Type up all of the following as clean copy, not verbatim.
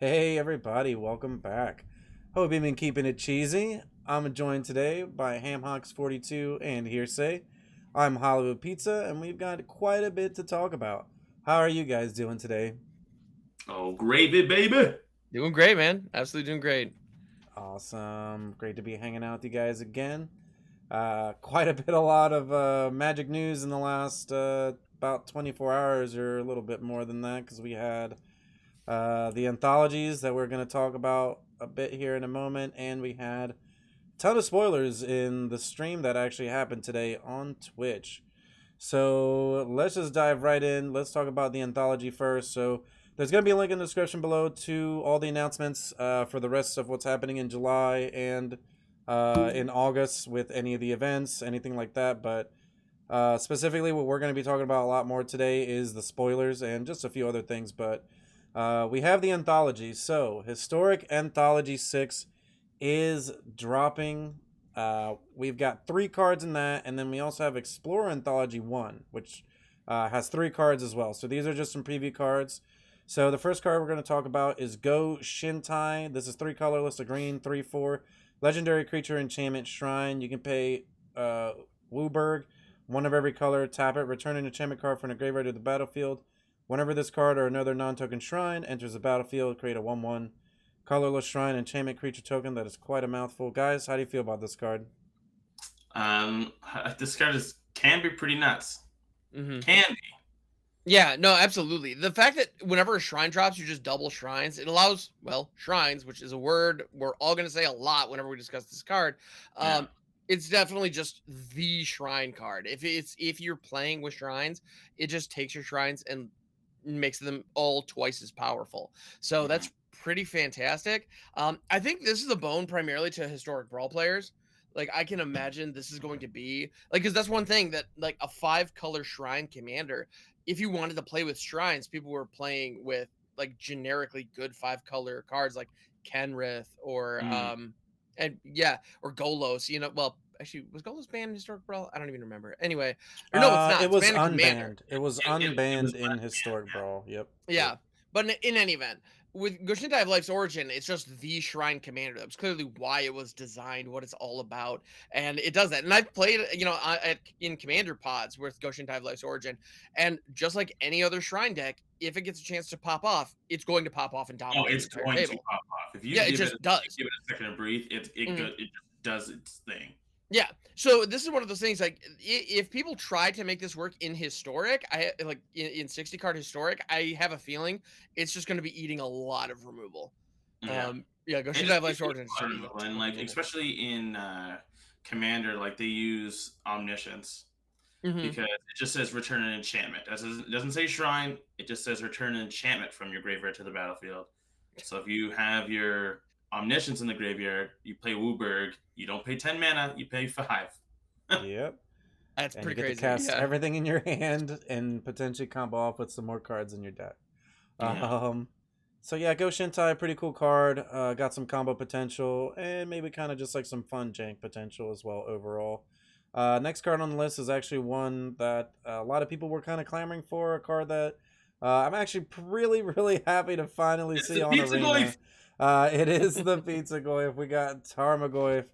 Hey everybody, welcome back. Hope you've been keeping it cheesy. I'm joined today by HamHawks42 and Hearsay. I'm Hollywoodpizza, and we've got quite a bit to talk about. How are you guys doing today? Oh, gravy, baby. Doing great, man. Absolutely doing great. Awesome. Great to be hanging out with you guys again. Quite a lot of magic news in the last about 24 hours or a little bit more than that because we had the anthologies that we're going to talk about a bit here in a moment, and we had a ton of spoilers in the stream that actually happened today on Twitch. So let's just dive right in. Let's talk about the anthology first. So there's going to be a link in the description below to all the announcements for the rest of what's happening in July and in August with any of the events, anything like that. But specifically, what we're going to be talking about a lot more today is the spoilers and just a few other things. But we have the anthology. So Historic Anthology 6 is dropping. We've got 3 cards in that, and then we also have Explorer Anthology 1, which has 3 cards as well. So these are just some preview cards. So the first card we're going to talk about is Go Shintai. This is 3 colorless, a green, 3/4. Legendary creature, enchantment, shrine. You can pay Wooburg, 1 of every color, tap it, return an enchantment card from the graveyard to the battlefield. Whenever this card or another non-token shrine enters the battlefield, create a 1/1 colorless shrine enchantment creature token. That is quite a mouthful. Guys, how do you feel about this card? Um, this card can be pretty nuts. Mm-hmm. Can be. Yeah, no, absolutely. The fact that whenever a shrine drops, you just double shrines, it allows, well, shrines, which is a word we're all going to say a lot whenever we discuss this card. Yeah. It's definitely just the shrine card. If you're playing with shrines, it just takes your shrines and makes them all twice as powerful. So Mhm. that's pretty fantastic. I think this is a bone primarily to historic brawl players. Like I can imagine this is going to be like because that's one thing that like a 5-color shrine commander. If you wanted to play with shrines, people were playing with like generically good 5-color cards like Kenrith or Mm. and yeah or Golos. Well actually was Golos banned in historic brawl? I don't even remember. Anyway, or no, it's not. It It's was banned in commander. unbanned. It was It was unbanned in left. Historic Brawl. Yep. Yep. Yeah, but in any event, with Goshintai of Life's Origin, it's just the Shrine Commander. That's clearly why it was designed, what it's all about, and it does that. And I've played, in Commander pods with Goshintai of Life's Origin, and just like any other Shrine deck, if it gets a chance to pop off, it's going to pop off and Oh, dominate the it's entire going to table. pop off if Yeah, it just does. give it a second to breathe. Mhm. It just does its thing. Yeah. So this is one of those things like if people try to make this work in historic, like in 60 card historic, I have a feeling it's just going to be eating a lot of removal. Yeah, Yeah, go it shoot just that gives last you order and a lot start of eating a removal, and ton of like removal. especially in Commander, like they use Omniscience Hmm. because it just says return an enchantment. It doesn't say shrine. It just says return an enchantment from your graveyard to the battlefield. So if you have your Omniscience in the graveyard, you play Wooburg. You don't pay 10 mana. You pay 5. Yep. That's And you pretty get to crazy. cast Yeah. everything in your hand and potentially combo off with some more cards in your deck. Yeah. Um, so yeah, Go Shintai, pretty cool card. Got some combo potential and maybe kind of just like some fun jank potential as well overall. Next card on the list is actually one that a lot of people were kind of clamoring for. A card that I'm actually really happy to finally It's see the on Pizza Arena. Goyf. It is the PizzaBox. We got Tarmagoyf.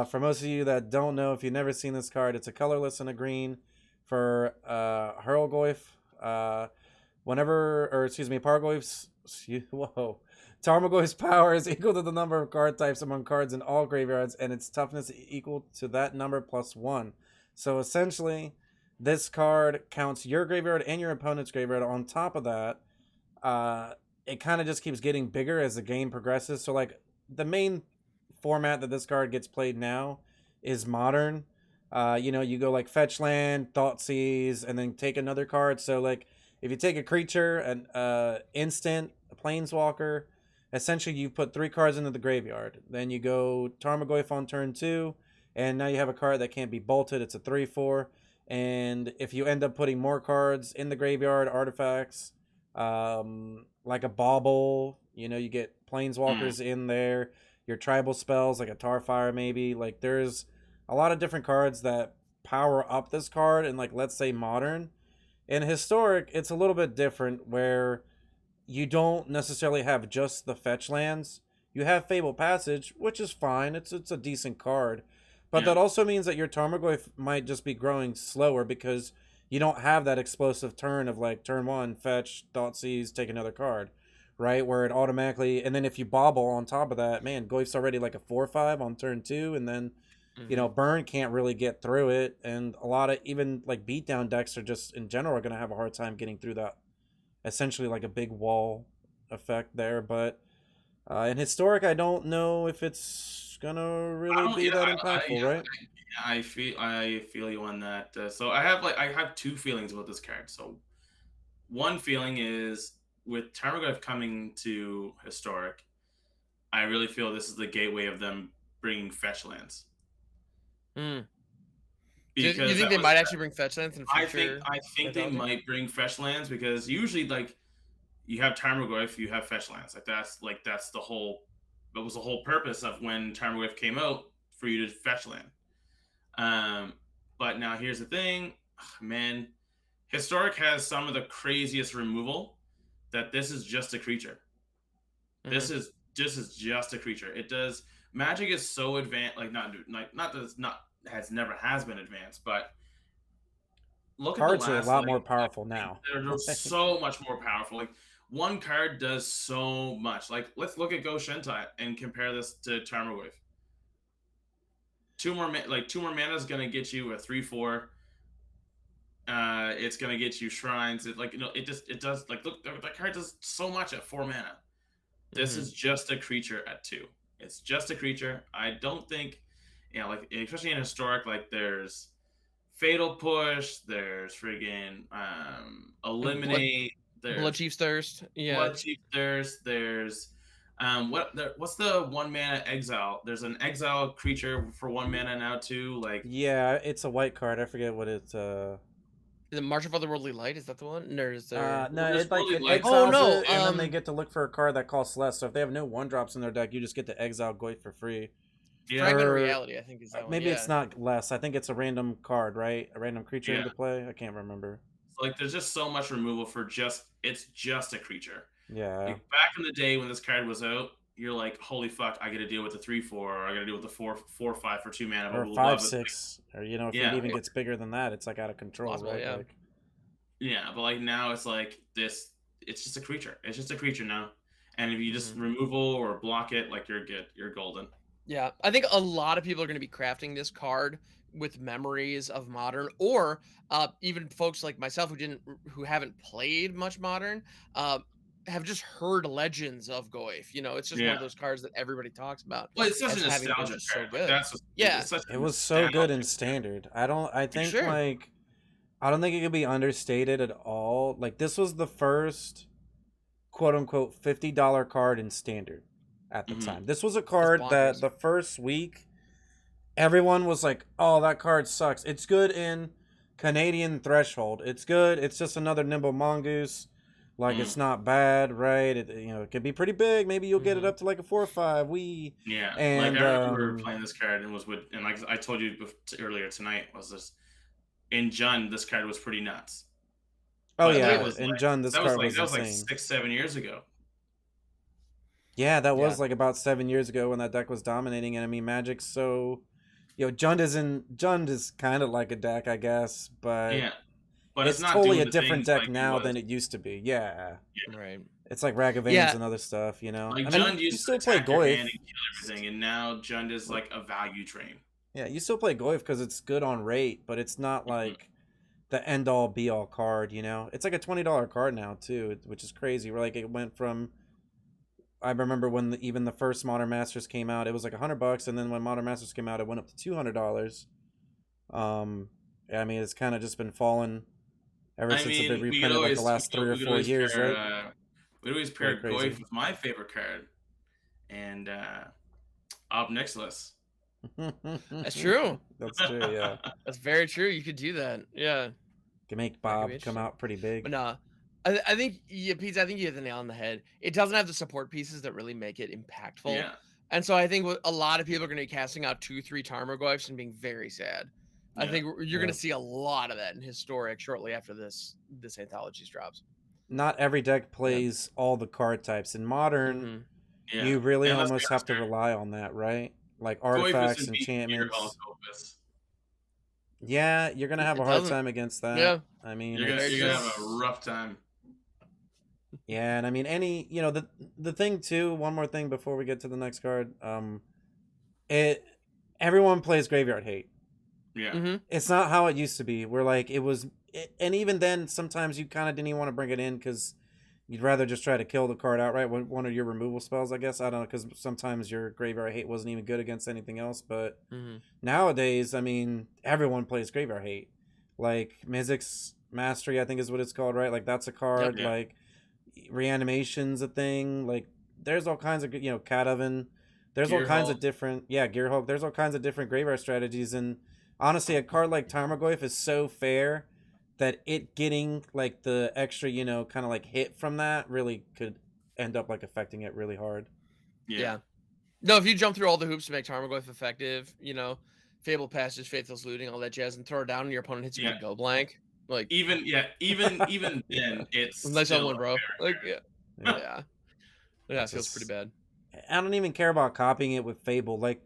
For most of you that don't know, if you've never seen this card, it's a colorless and a green for Hurlgoyf. Whenever, or excuse me, Pargoyf's, whoa. Tarmogoyf's power is equal to the number of card types among cards in all graveyards, and its toughness equal to that number plus 1. So essentially, this card counts your graveyard and your opponent's graveyard. On top of that, uh, it kind of just keeps getting bigger as the game progresses. So, like, the main format that this card gets played now is modern. You go like fetch land, thought seize, and then take another card. So, like, if you take a creature, an instant, a planeswalker, essentially you put 3 cards into the graveyard. Then you go Tarmogoyf on turn 2, and now you have a card that can't be bolted. It's a 3/4. And if you end up putting more cards in the graveyard, artifacts, like a bauble, you get Mm. planeswalkers in there, your tribal spells like a Tarfire maybe. Like there's a lot of different cards that power up this card, and like let's say modern. In historic, it's a little bit different where you don't necessarily have just the fetch lands. You have Fable Passage, which is fine. It's a decent card. But Yeah. that also means that your Tarmagoyf might just be growing slower because you don't have that explosive turn of like turn 1, fetch, Thoughtseize, take another card. Right? Where it automatically, and then if you bobble on top of that, man, Goyf's already like a 4/5 on turn 2, and then Burn can't really get through it, and a lot of even like beatdown decks are just in general are going to have a hard time getting through that. Essentially, like a big wall effect there, but in historic, I don't know if it's gonna I really don't. be Yeah. that impactful, right? I feel you on that. So I have two feelings about this card. So one feeling is with Tarmagoyf coming to historic, I really feel this is the gateway of them bringing fetch lands. Mm. So you Because think that they was might actually bring fetch lands in the future? I think they Anthology? might bring fetch lands because usually like you have Tarmogoyf, you have fetch lands. That's the whole that was the whole purpose of when Tarmogoyf came out for you to fetch land. Um, but now here's the thing, man. Historic has some of the craziest removal. That this is just a creature. This is just a creature. It does Magic is so advanced, like not that it's not has been advanced, but look at the Cards are a last lot more like powerful now. they're so much more powerful. Like one card does so much. Like let's look at Go Shintai and compare this to Tarmogoyf. Two more mana is gonna get you a 3/4. It's gonna get you shrines. It does like look that card does so much at 4 mana. This is just a creature at 2. It's just a creature. I don't think, like especially in historic, like there's Fatal Push, there's friggin' Eliminate, there's Blood Chief's Thirst. Yeah. Blood Chief Thirst, there's what's the 1 mana exile? There's an exile creature for 1 mana now too. Like Yeah, it's a white card. I forget what it's. The March of Otherworldly Light, is that the one? Or is there? No, there's it like really it like exiles no, it, and then they get to look for a card that costs less. So if they have no 1-drops in their deck, you just get to exile Goyf for free. Fragment of Or Reality, I think is that one. maybe Yeah. it's not less. I think it's a random card, right? A random creature Yeah. into play. I can't remember. So, like there's just so much removal for it's just a creature. Yeah. Like back in the day when this card was out, you're like, holy fuck, I got to deal with the 3/4, or I got to deal with the 4/5 for 2 mana. Or 5/6, or if Yeah. it even gets bigger than that, it's like out of control, Possible, right? yeah. Like, Yeah, but like now it's like this. It's just a creature. It's just a creature now, and if you just removal or block it, like you're good. You're golden. Yeah, I think a lot of people are going to be crafting this card with memories of Modern, or even folks like myself who haven't played much Modern, have just heard legends of Goyf. It's just one of those cards that everybody talks about. Well, it's such as a having been nostalgia just so card. good. That's Yeah. it's such a it was so good in nostalgic standard. I think Sure. like I don't think it could be understated at all. Like this was the first quote unquote $50 card in standard at the time. This was a card that bonkers. the first week everyone was like, "Oh, that card sucks." It's good in Canadian Threshold. It's good. It's just another Nimble Mongoose. Like it's not bad, right? It could be pretty big. Maybe you'll get it up to like a 4/5. Yeah, And like I remember playing this card and and like I told you earlier tonight was this in Jund. This card was pretty nuts. Oh But yeah, was in like, Jund, this card was that was like insane. 6-7 years ago. Yeah, that was Yeah. like about 7 years ago when that deck was dominating. And I mean, Magic's so, Jund is kind of like a deck, I guess, but Yeah, but it's not totally doing a the different things deck like now it than was. it used to be. Yeah, Right. it's like Ragavanes Yeah. and other stuff. Like I mean, Jund you used still to play attack your Goyf. hand and kill everything, and now Jund is like a value train. Yeah, you still play Goyf because it's good on rate, but it's not like the end all be all card. It's like a $20 card now too, which is crazy. Where like it went from. I remember when even the first Modern Masters came out, it was like $100, and then when Modern Masters came out, it went up to $200. I mean, it's kind of just been falling ever since it's been reprinted like the last 3 or 4 years, right? We'd always pair Pretty Goyf crazy. with my favorite card, and Ob Nixilis. That's true. That's true, yeah. That's very true. You could do that. Yeah. Can make That could Bob be come interesting. out pretty big. But no, I think, Pete, I think you hit the nail on the head. It doesn't have the support pieces that really make it impactful. Yeah. And so I think a lot of people are going to be casting out 2-3 Tarmogoyfs and being very sad. I Yeah. think you're going to see a lot of that in historic shortly after this anthology drops. not every deck plays all the card types. In Modern, Mhm. you really And let's almost be have honest to here, rely on that, right? Like Goyf artifacts, isn't beating Gear Hall enchantments. Opus. Yeah, you're gonna have It a hard doesn't. time against that. Yeah. I mean, You're Very gonna true. have a rough time. yeah, and I mean the thing too. One more thing before we get to the next card. It everyone plays Graveyard Hate. Yeah. Mhm. It's not how it used to be. Where like and even then, sometimes you kind of didn't even want to bring it in because you'd rather just try to kill the card outright with one of your removal spells. I guess I don't know because sometimes your Graveyard Hate wasn't even good against anything else. But Mhm. nowadays, I mean, everyone plays Graveyard Hate. Like Mizzix Mastery, I think is what it's called, right? Like that's a card. Yeah. Like Reanimation's a thing. Like there's all kinds of Cat Oven. There's all Gear kinds Hall. of different Gearhulk. There's all kinds of different graveyard strategies, and honestly, a card like Tarmagoyf is so fair that it getting like the extra kind of like hit from that really could end up like affecting it really hard. Yeah. No, if you jump through all the hoops to make Tarmogoyf effective, Fable Passage, Faithless Looting, all that jazz, and throw it down, and your opponent hits you with a go blank. Like even then, it's nice still one, bro. Like Yeah. yeah, it It's feels pretty just- bad. I don't even care about copying it with Fable. Like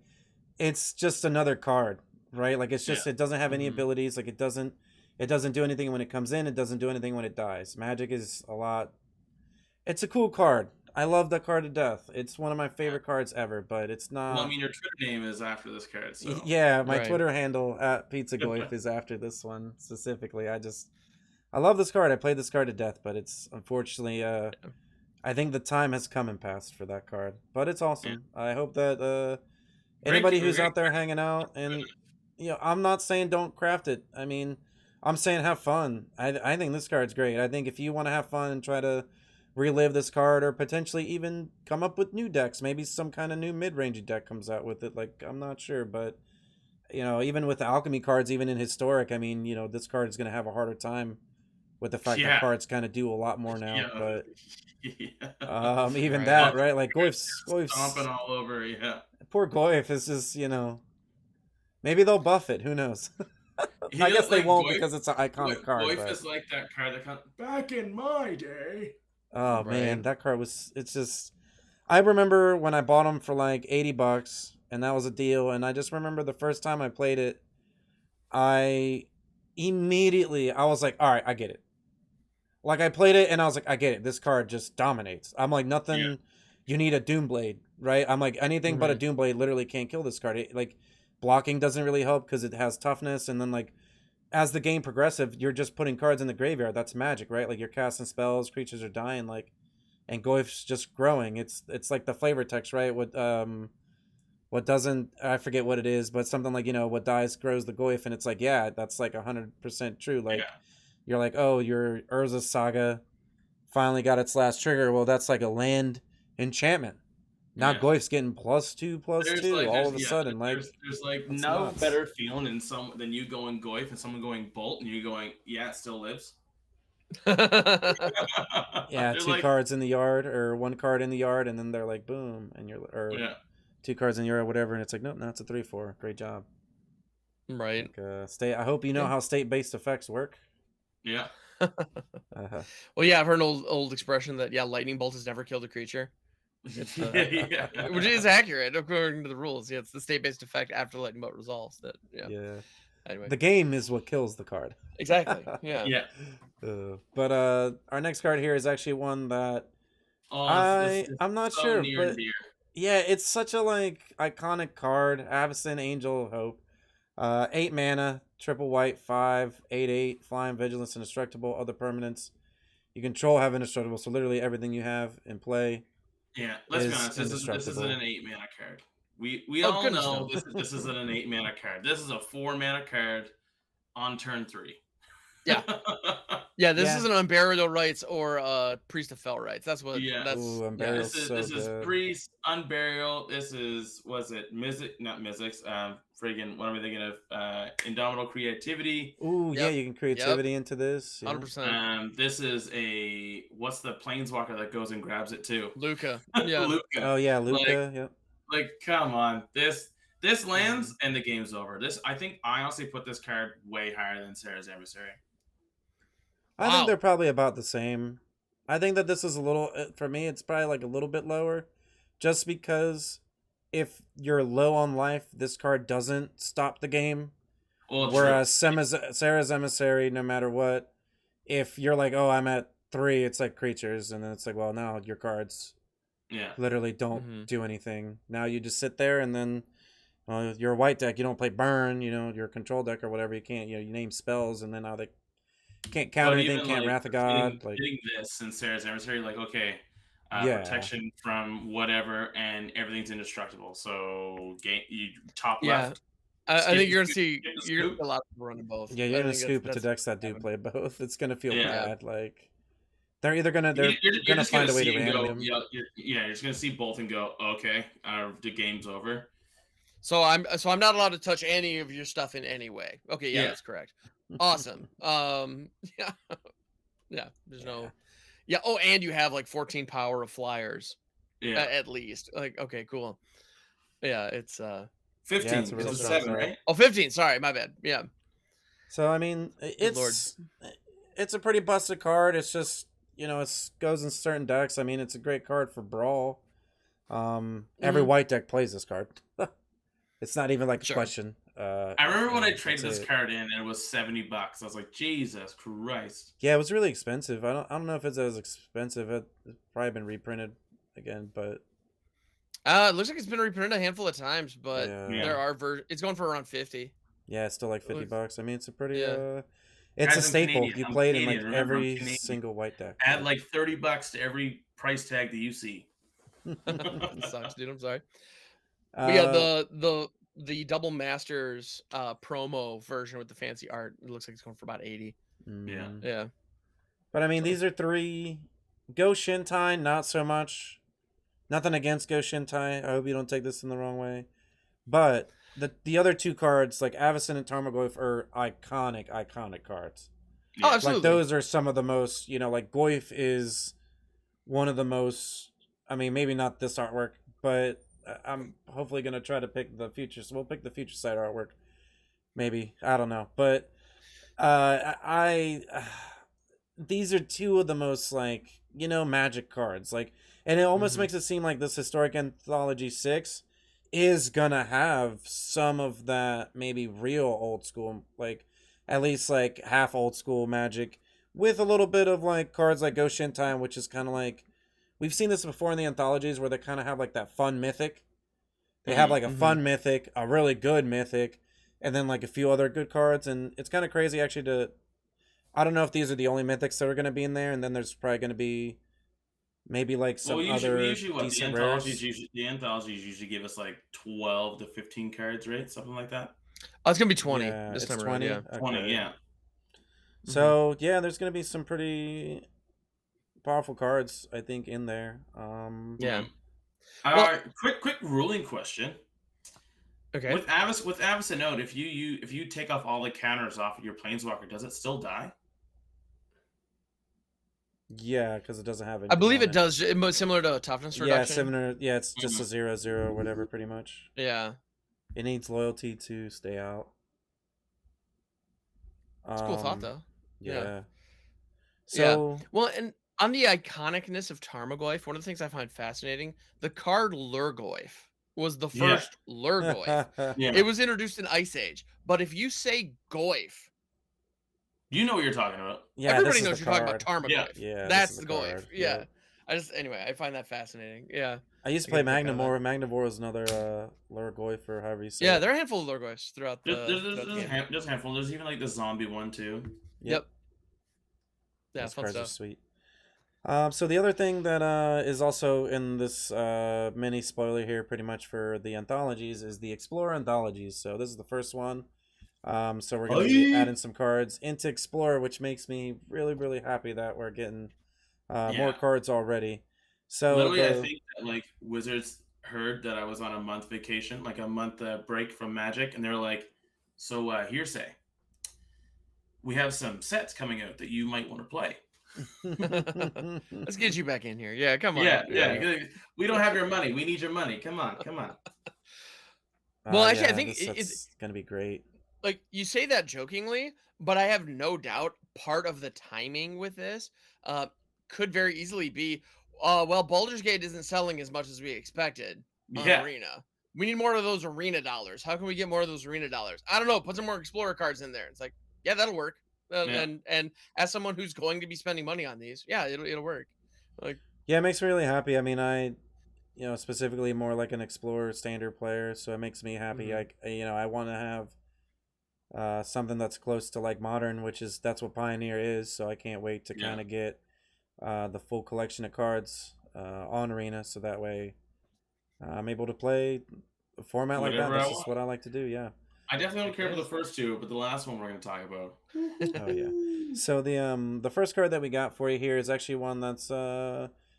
it's just another card, right? Like it's just it doesn't have any Mhm. abilities. Like it doesn't do anything when it comes in. It doesn't do anything when it dies. Magic is a lot. It's a cool card. I love that card to death. It's one of my favorite cards ever, but it's not. Well, I mean, your Twitter name is after this card, so Yeah, my Right. Twitter handle at PizzaBox is after this one specifically. I love this card. I played this card to death, but it's unfortunately I think the time has come and passed for that card. But it's awesome. I hope that anybody who's out there hanging out and I'm not saying don't craft it. I mean, I'm saying have fun. I think this card's great. I think if you want to have fun and try to relive this card or potentially even come up with new decks, maybe some kind of new mid-range deck comes out with it. Like I'm not sure, but even with the alchemy cards, even in historic, I mean, this card is going to have a harder time with the fact that cards kind of do a lot more now. But even Right. that, right? Like Goyf's stomping all over. Yeah, poor Goyf is just maybe they'll buff it. Who knows? I guess they won't because it's an iconic card. Goyf But is like that card that comes back in my day. oh man, Right. that card was. It's just. I remember when I bought them for like $80, and that was a deal. And I just remember the first time I played it, I was like, all right, I get it. Like I played it and I was like, I get it. This card just dominates. I'm like, nothing. Yeah. You need a Doomblade, right? I'm like, anything but a Doomblade literally can't kill this card. Like blocking doesn't really help because it has toughness, and then like as the game progressive, you're just putting cards in the graveyard. That's magic, right? Like you're casting spells, creatures are dying, like, and Goyf's just growing. It's like the flavor text, right? What doesn't, I forget what it is, but something like what dies grows the Goyf, and it's like, yeah, that's like 100% true. Like you're like, oh, your Urza Saga finally got its last trigger. Well, that's like a land enchantment. Now Goyf's getting +2/+2 all of a sudden. Like there's like that's no nuts. better feeling than you going Goyf and someone going Bolt and you going, yeah, it still lives. Yeah, They're two like, cards in the yard or one card in the yard, and then they're like, boom, and you're two cards in the yard or whatever, and it's like, nope, now it's a 3/4. Great job. Right. Like, I hope you know how state-based effects work. Yeah. Well, yeah, I've heard an old expression that lightning bolt has never killed a creature. Which is accurate according to the rules. Yeah, it's the state-based effect after the lightning bolt resolves. That Anyway, the game is what kills the card. Exactly. Yeah. Yeah. But our next card here is actually one that I'm not so sure, near and but dear. yeah, it's such a like iconic card. Avacyn, Angel of Hope. 8 mana, triple white, 5/8/8, flying, vigilance, indestructible. Other permanents you control have indestructible. So literally everything you have in play. Yeah, let's be is honest. This isn't indestructible. an 8 mana card. We Oh, all goodness, know no. this isn't an 8 mana card. This is a 4 mana card on turn 3. Yeah. Yeah, this Yeah. isn't Unburial Rights or Priest of Fell Rights. That's what. Yeah. That's Ooh, yeah. Unburial's This so is good. Priest, Unburial. This is Mizzix, not Mizzix. Friggin' what am I thinking of? Indomitable Creativity. Ooh, yeah, Yep. you can creativity into this. Yeah. 100%. This is what's the planeswalker that goes and grabs it too? Luca. Yeah. Luca. Oh yeah, Luca. Yep. Like, come on. This lands and the game's over. I think I honestly put this card way higher than Sarah's Emissary. I think they're probably about the same. I think that this is a little, for me, it's probably like a little bit lower, just because if you're low on life, this card doesn't stop the game. Well, true. Whereas Sarah's Emissary, no matter what, if you're like, oh, I'm at 3, it's like creatures, and then it's like, well, now your cards Yeah. literally don't do anything. Now you just sit there, and then you're a white deck. You don't play burn. Your control deck or whatever. You can't. You name spells, and then now they can't count But anything. even, Can't like, Wrath of God. getting this in Sarah's Emissary, like, okay, Yeah. protection from whatever, and everything's indestructible. So you top Yeah. left. I think you're gonna skip see the you're scoop. a lot of people running both. Yeah, I you're gonna think scoop it to that's decks that do happened. play both. It's gonna feel Yeah. bad. Like they're either gonna You're gonna just find gonna a way to see and random go, them. you're just gonna see both and go, okay, the game's over. So I'm not allowed to touch any of your stuff in any way. Okay, yeah, Yeah. that's correct. Awesome. Yeah. Yeah, there's no. Yeah, oh, and you have like 14 power of flyers. Yeah. At least. Like, okay, cool. Yeah, it's 15. Yeah, it's a really it's a strong 7, set. right? Oh, 15. Sorry, my bad. Yeah. So I mean, Lord. it's a pretty busted card. It's just it goes in certain decks. I mean, it's a great card for Brawl. Every white deck plays this card. It's not even like a Sure. question. I remember when I that's traded this it. card in, and it was $70. I was like, Jesus Christ. Yeah, it was really expensive. I don't know if it's as expensive. It's probably been reprinted again, but It looks like it's been reprinted a handful of times, but Yeah. there are it's going for around 50. yeah, it's still like $50. I mean, it's a pretty Yeah. it's Guys, a I'm staple. Canadian. You I'm play it in Canadian. like Remember, I'm every Canadian. single white deck. Add like $30 to every price tag that you see. Sucks, dude. I'm sorry. But yeah, Uh, the Double Masters promo version with the fancy art, it looks like it's going for about 80. Yeah. Yeah. But I mean, these are 3. Go Shintai, not so much. Nothing against Go Shintai. I hope you don't take this in the wrong way. But the other 2 cards, like Avacyn and Tarmagoyf, are iconic cards. Oh, Yeah. absolutely. Like those are some of the most, like Goyf is one of the most. I mean, maybe not this artwork, but I'm hopefully gonna try to pick the future. So we'll pick the future side artwork. Maybe, I don't know, but these are 2 of the most like Magic cards. Like, and it almost makes it seem like this historic Anthology 6 is gonna have some of that maybe real old school, like at least like half old school Magic, with a little bit of like cards like Go Shintai, which is kind of like we've seen this before in the anthologies where they kind of have like that fun mythic. They have like a fun mythic, a really good mythic, and then like a few other good cards, and it's kind of crazy actually to. I don't know if these are the only mythics that are going to be in there, and then there's probably going to be maybe like some other usually what the decent anthologies rares. usually give us like 12 to 15 cards, right? Something like that. Oh, it's gonna be 20 Yeah, this it's time 20. around. Yeah. 20, Okay. yeah. So yeah, there's going to be some pretty powerful cards, I think, in there. Yeah. Well, quick ruling question. Okay. With Avacyn Note, if you take off all the counters off of your Planeswalker, does it still die? Yeah, because it doesn't have any. I believe it does. It's similar to a toughness Yeah, reduction. similar. Yeah, it's just a 0/0 or whatever, pretty much. Yeah. It needs loyalty to stay out. It's a cool thought, though. Yeah. Yeah. So Well, and on the iconicness of Tarmagoyf, one of the things I find fascinating, the card Lurgoyf was the Yeah. first Lurgoyf. Yeah. It was introduced in Ice Age, but if you say Goyf, You know what you're talking about. yeah, everybody this knows is you're the talking about card. Tarmagoyf. Yeah, That's this is the Goyf. card. Yeah. Yep. Anyway, I find that fascinating. Yeah. I used to I play get a kick out of that. Magnivore. Magnivore is another Lurgoyf or however you say Yeah, it. there are a handful of Lurgoyfs throughout the. There's throughout the game. there's a handful. There's even like the zombie one too. Yep. Yeah, Those fun cards are stuff. sweet. So the other thing that is also in this mini spoiler here, pretty much for the anthologies, is the Explorer anthologies. So this is the first one. So we're going to be adding some cards into Explorer, which makes me really, really happy that we're getting more cards already. So literally, I think that like Wizards heard that I was on a month vacation, like a month break from Magic, and they're like, "So hearsay, we have some sets coming out that you might want to play." Let's get you back in here. Yeah, come on. Yeah. We don't have your money. We need your money. Come on. Well, actually, I yeah, think it's going to be great. Like, you say that jokingly, but I have no doubt part of the timing with this, could very easily be, well, Baldur's Gate isn't selling as much as we expected on Yeah. Arena. We need more of those arena dollars. How can we get more of those arena dollars? I don't know. Put some more Explorer cards in there. It's like, yeah, that'll work. Yeah. And as someone who's going to be spending money on these, yeah, it'll work. Like, Yeah, it makes me really happy. I mean, specifically more like an Explorer standard player, so it makes me happy. Mhm. I want to have something that's close to like Modern, that's what Pioneer is. So I can't wait to Yeah. kind of get the full collection of cards on Arena, so that way I'm able to play a format like that. Whatever I That's just want. what I like to do. Yeah. I definitely don't care Yes. for the first two, but the last one we're going to talk about. Oh yeah. So the first card that we got for you here is actually one that's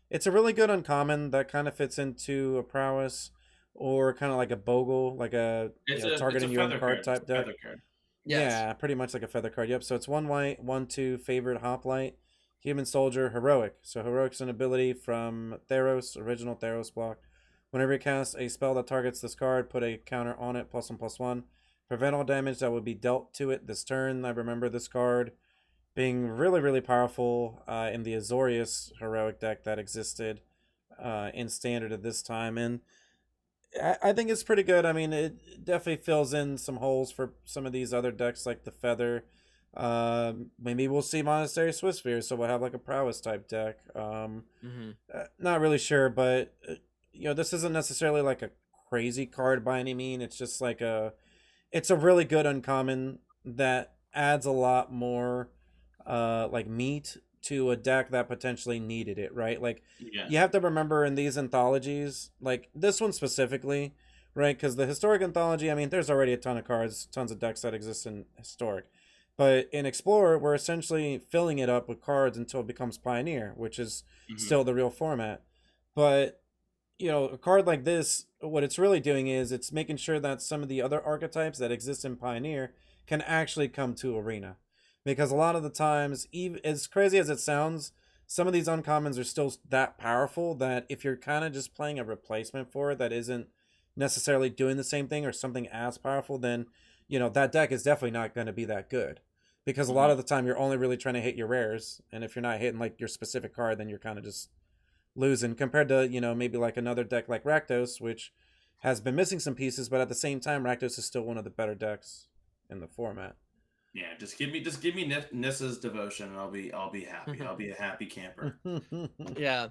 it's a really good uncommon that kind of fits into a prowess or kind of like a bogle, like a It's a targeting your own feather card card. It's type a deck. feather card. Yes. Yeah, pretty much like a feather card. Yep. So it's 1 white, 1/2 favorite hoplite, human soldier, heroic. So heroic's an ability from Theros, original Theros block. Whenever you cast a spell that targets this card, put a counter on it, +1/+1. Prevent all damage that would be dealt to it this turn. I remember this card being really, really powerful in the Azorius heroic deck that existed in standard at this time. And I think it's pretty good. I mean, it definitely fills in some holes for some of these other decks like the Feather. Maybe we'll see Monastery Swiftspear, so we'll have like a prowess type deck. Mhm. Not really sure, but this isn't necessarily like a crazy card by any mean. It's just like it's a really good uncommon that adds a lot more like meat to a deck that potentially needed it, right? Like Yeah. you have to remember in these anthologies, like this one specifically, right? Because the historic anthology, I mean, there's already a ton of cards, tons of decks that exist in historic. But in Explorer, we're essentially filling it up with cards until it becomes Pioneer, which is still the real format. But a card like this, what it's really doing is it's making sure that some of the other archetypes that exist in Pioneer can actually come to Arena. Because a lot of the times, even as crazy as it sounds, some of these uncommons are still that powerful that if you're kind of just playing a replacement for it that isn't necessarily doing the same thing or something as powerful, then that deck is definitely not going to be that good. Because a lot of the time you're only really trying to hit your rares, and if you're not hitting like your specific card, then you're kind of just losing compared to maybe like another deck like Rakdos, which has been missing some pieces, but at the same time Rakdos is still one of the better decks in the format. Yeah, just give me Nissa's devotion, and I'll be happy. I'll be a happy camper. Yeah.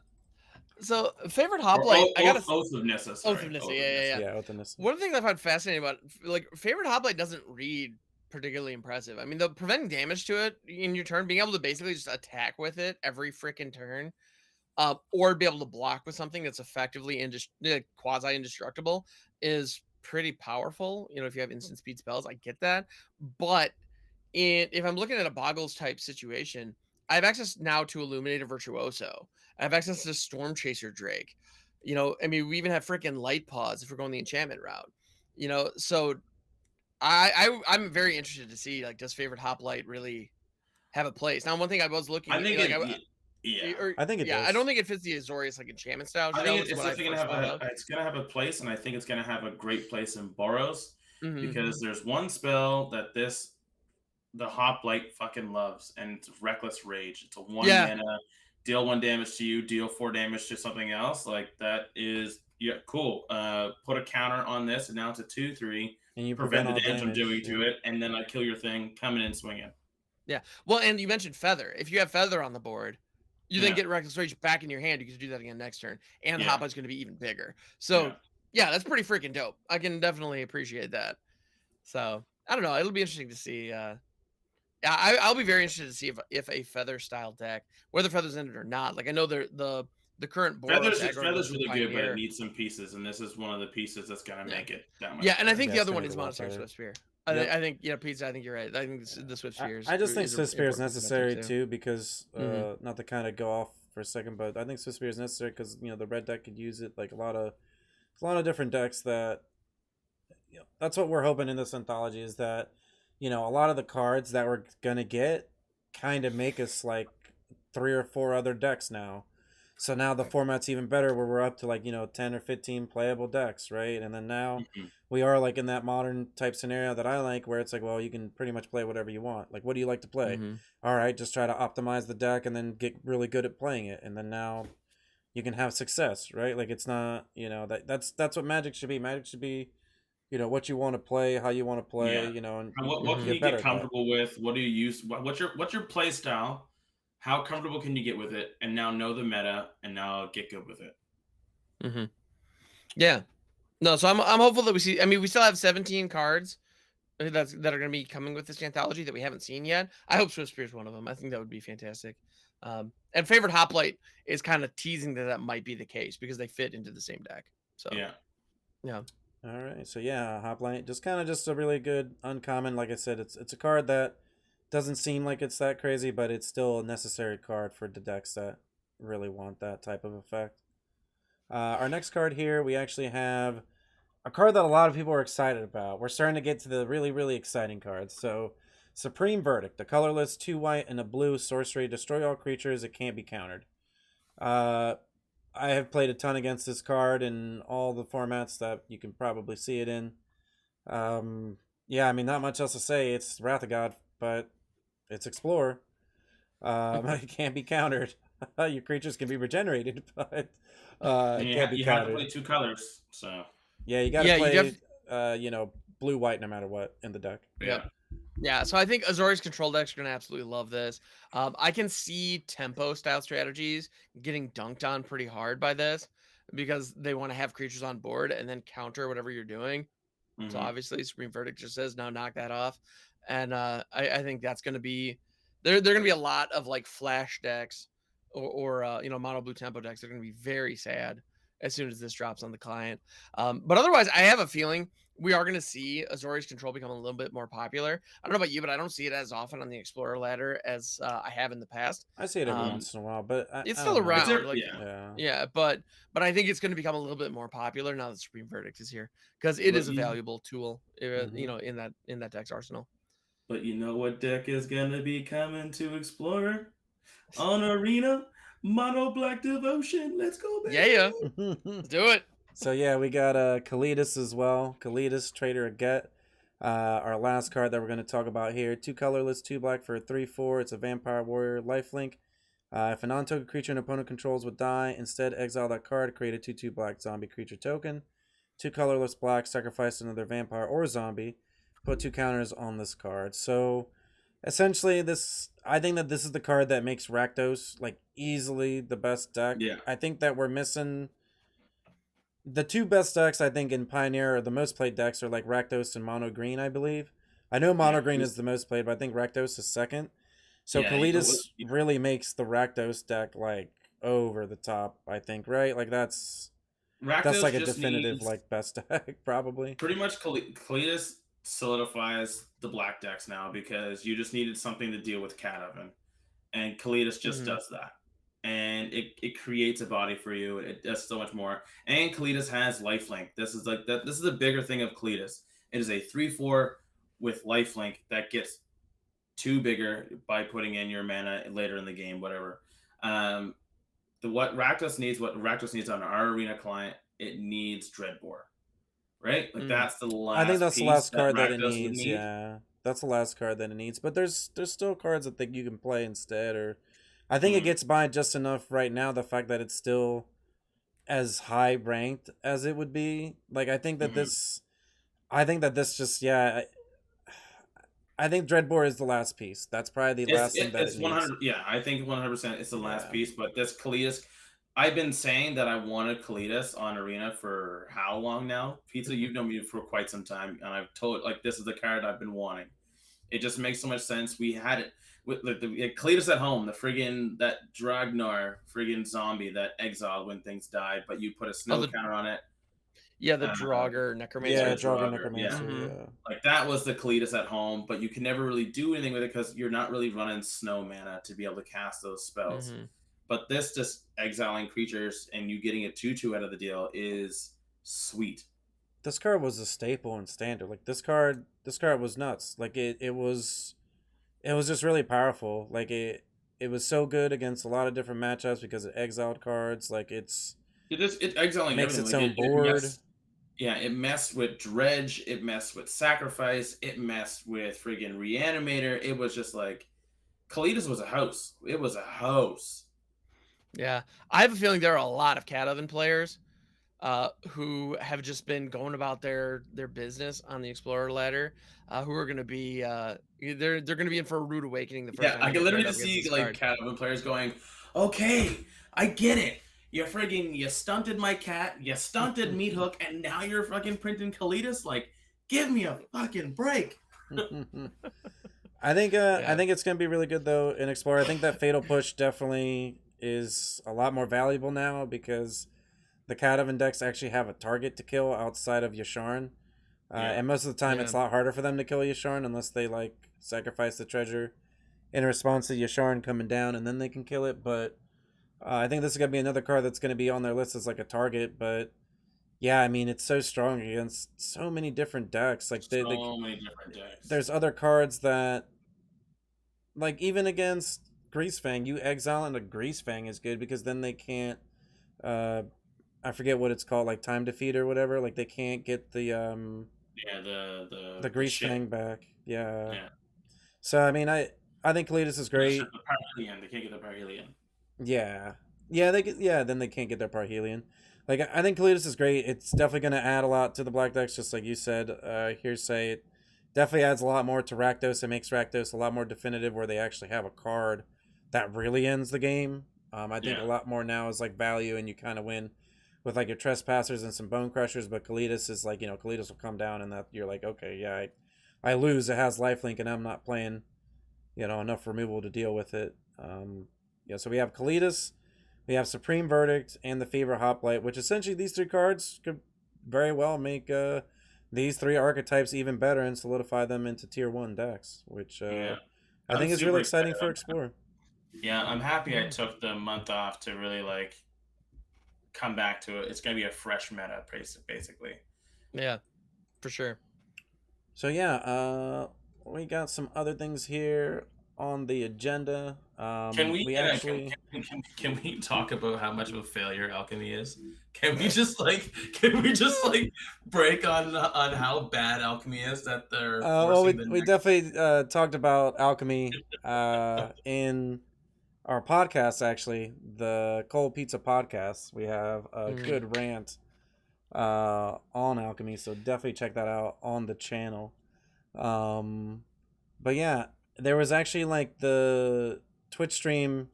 So favorite Or hoplite, I gotta Oath of Nissa. Sorry. Oath of Nissa, Oath of yeah, yeah, Nissa. yeah. Yeah, Othinus. One thing that I find fascinating about like favorite hoplite doesn't read particularly impressive. I mean, the preventing damage to it in your turn, being able to basically just attack with it every freaking turn, or be able to block with something that's effectively quasi indestructible is pretty powerful. If you have instant speed spells, I get that, but if I'm looking at a Boggles type situation, I have access now to Illuminator Virtuoso. I have access to Storm Chaser Drake. I mean, we even have freaking Light Paws if we're going the enchantment route. So I'm very interested to see, like, does favorite hoplite really have a place? Now, one thing I was looking I think like yeah. I think it yeah, I does. don't think it fits the Azorius like enchantment style I shell, think which is it's what I definitely first thought of. it's gonna have a place, and I think it's gonna have a great place in Boros Mhm. because there's one spell that the hoplite fucking loves, and it's Reckless Rage. It's a 1 Yeah. mana, deal 1 damage to you, deal 4 damage to something else. Like that is cool. Put a counter on this, and now it's a 2/3. And you Prevent the all damage I'm doing damage. to it, and then I kill your thing, coming in swinging. Yeah. Well, and you mentioned Feather. If you have Feather on the board, you then Yeah. get Reckless Rage back in your hand. You can do that again next turn. And the Yeah. Hoplite's going to be even bigger. So, yeah, that's pretty freaking dope. I can definitely appreciate that. So, I don't know. It'll be interesting to see. Yeah, I'll be very interested to see if a Feather style deck, whether Feather's in it or not. Like, I know the current Boros Feather's aggro goes to really good, but it Pioneer. needs some pieces, and this is one of the pieces that's gonna make it that much. Yeah, and I better. think Yeah, the it's other gonna one make is it a lot Monastery better. Swiftspear. Yep. I think Pizza. I think you're right. I think the Swiftspear I just think is Swiftspear is important necessary too. too because Mhm. not to kind of go off for a second, but I think Swiftspear is necessary because the red deck could use it like a lot of different decks that that's what we're hoping in this anthology is that a lot of the cards that we're gonna get kind of make us like 3 or 4 other decks now. So now the format's even better, where we're up to like 10 or 15 playable decks, right? And then now we are like in that modern type scenario that I like, where it's like, well, you can pretty much play whatever you want. Like, what do you like to play? All right, just try to optimize the deck and then get really good at playing it, and then now you can have success, right? Like, it's not that's what Magic should be. Magic should be what you want to play, how you want to play, Yeah. and And you what can can get you better get at that. comfortable with? What do you use? What's your play style? How comfortable can you get with it? And now know the meta, and now get good with it. Yeah. No, so I'm hopeful that we see. I mean, we still have 17 cards that are going to be coming with this anthology that we haven't seen yet. I hope Swift Spear is one of them. I think that would be fantastic. And favorite Hoplite is kind of teasing that might be the case because they fit into the same deck. So Yeah. yeah. All right, so yeah, Hoplite, just a really good uncommon. Like I said, it's a card that doesn't seem like it's that crazy, but it's still a necessary card for the decks that really want that type of effect. Our next card here, we actually have a card that a lot of people are excited about. We're starting to get to the really, really exciting cards. So, Supreme Verdict, a colorless 2 white and a blue sorcery, destroy all creatures, it can't be countered. I have played a ton against this card in all the formats that you can probably see it in. Yeah, I mean, not much else to say. It's Wrath of God, but it's Explorer. It can't be countered. Your creatures can be regenerated, but it can't be You have to countered. play 2 colors. So Yeah, you got to Yeah, you play, def. blue white no matter what in the deck. Yep. yeah. Yeah, so I think Azori's control decks are going to absolutely love this. I can see tempo style strategies getting dunked on pretty hard by this because they want to have creatures on board and then counter whatever you're doing. So Mhm. obviously, Supreme Verdict just says no, knock that off, and I think that's going to be there. Going to be a lot of like flash decks or mono blue tempo decks. They're going to be very sad as soon as this drops on the client. But otherwise, I have a feeling we are going to see Azori's control become a little bit more popular. I don't know about you, but I don't see it as often on the Explorer ladder as I have in the past. I see it every Um, once in a while, but it's I still don't know. around, like Yeah. Yeah. yeah, but I think it's going to become a little bit more popular now that Supreme Verdict is here because it But is a valuable tool, Mm-hmm. in that deck's arsenal. you know what deck is gonna be coming to Explorer on Arena? Mono Black Devotion. Let's go, baby. Yeah, let's do it. So yeah, we got Kalidas as well. Kalidas, Trader of Get. Our last card that we're going to talk about here. 2 colorless, 2 black for a 3/4. It's a Vampire Warrior lifelink. If a non-token creature an opponent controls would die, instead exile that card, create a 2/2 black zombie creature token. 2 colorless black, sacrifice another vampire or zombie. Put 2 counters on this card. So essentially, I think that this is the card that makes Rakdos like easily the best deck. Yeah. I think that we're missing the 2 best decks. I think in Pioneer, or the most played decks, are like Rakdos and Mono Green, I believe. I know Mono Green is the most played, but I think Rakdos is second. So Yeah. Kalidas really makes the Rakdos deck like over the top, I think, right? Like that's Rakdos like a just definitive needs like best deck, probably. pretty much Cletus solidifies the black decks now because you just needed something to deal with Cat Oven. And Kalidas just does that. And it creates a body for you. It does so much more. And Kalidas has lifelink. This is like that. This is the bigger thing of Kalidas. It is a 3/4 with lifelink that gets 2 bigger by putting in your mana later in the game, whatever. What Rakdos needs on our arena client, it needs Dreadbore. Right? Like that's the I think last that's the piece last that card that it Rakdos would needs. need. Yeah, that's the last card that it needs. But there's still cards I think you can play instead. Or I think it gets by just enough right now. The fact that it's still as high ranked as it would be. Like I think that this just I think Dreadbore is the last piece. That's probably the last thing that It's it needs. 100. Yeah, I think 100% it's the last Yeah. piece. But this Kalidas, I've been saying that I wanted Kalidas on Arena for how long now? Pizza, you've known me for quite some time, and I've told like this is the card I've been wanting. It just makes so much sense. We had it with the Kalidas at home, the friggin' that Dragnar friggin' zombie that exiled when things died, but you put a snow counter on it. Yeah, the Draugr Necromancer. Yeah, Yeah, Dragon Draugr, yeah. Necromancer. Yeah. Like that was the Kalidas at home, but you can never really do anything with it because you're not really running snow mana to be able to cast those spells. But this just exiling creatures and you getting a 2/2 out of the deal is sweet. This card was a staple in standard. Like this card was nuts. Like it was just really powerful. Like it was so good against a lot of different matchups because it exiled cards. Like It exiling makes everything. its Like own board. it messed with Dredge, it messed with Sacrifice, it messed with friggin' Reanimator. It was just like Kalidas was a house. It was a house. Yeah, I have a feeling there are a lot of Cat Oven players who have just been going about their business on the Explorer ladder, who are going to be they're going to be in for a rude awakening the first Yeah, time I they can get literally paired up just against see this like card. Cat Oven players going, "Okay, I get it. You stunted my cat, you stunted Meat Hook, and now you're fucking printing Kalidas. Like, give me a fucking break." I think Yeah. it's gonna be really good though in Explorer. I think that Fatal Push definitely is a lot more valuable now because the Cat Oven decks actually have a target to kill outside of Yasharn. Yeah. And most of the time Yeah. it's a lot harder for them to kill Yasharn unless they like sacrifice the treasure in response to Yasharn coming down and then they can kill it. But I think this is gonna be another card that's gonna be on their list as like a target. But yeah, I mean it's so strong against so many different decks. Like So many different decks. there's other cards that like even against Greasefang, you exile into Greasefang is good because then they can't I forget what it's called, like time defeat or whatever. Like they can't get the Yeah, the Greasefang back. Yeah. Yeah. So I mean I think Kalidas is great. The Parhelion. They can't get the Parhelion. Yeah. Yeah, then they can't get their Parhelion. Like I think Kalidas is great. It's definitely gonna add a lot to the black decks, just like you said. Hearsay it definitely adds a lot more to Rakdos. It makes Rakdos a lot more definitive where they actually have a card that really ends the game. I think a lot more now is like value and you kind of win with like your Trespassers and some Bone Crushers, but Kalidas is like, Kalidas will come down and that you're like, okay, yeah, I lose. It has lifelink and I'm not playing, enough removal to deal with it. So we have Kalidas, we have Supreme Verdict, and the Fever Hoplite, which essentially these three cards could very well make these three archetypes even better and solidify them into tier 1 decks, which I think is really exciting for Explorer. Yeah, I'm happy I took the month off to really like come back to it. It's going to be a fresh meta, basically. Yeah, for sure. So yeah, we got some other things here on the agenda. Can we talk about how much of a failure Alchemy is? Can we just break on how bad Alchemy is that they're we definitely talked about Alchemy in our podcast, actually, the Cold Pizza podcast. We have a good rant on Alchemy, so definitely check that out on the channel. But yeah, there was actually like the Twitch stream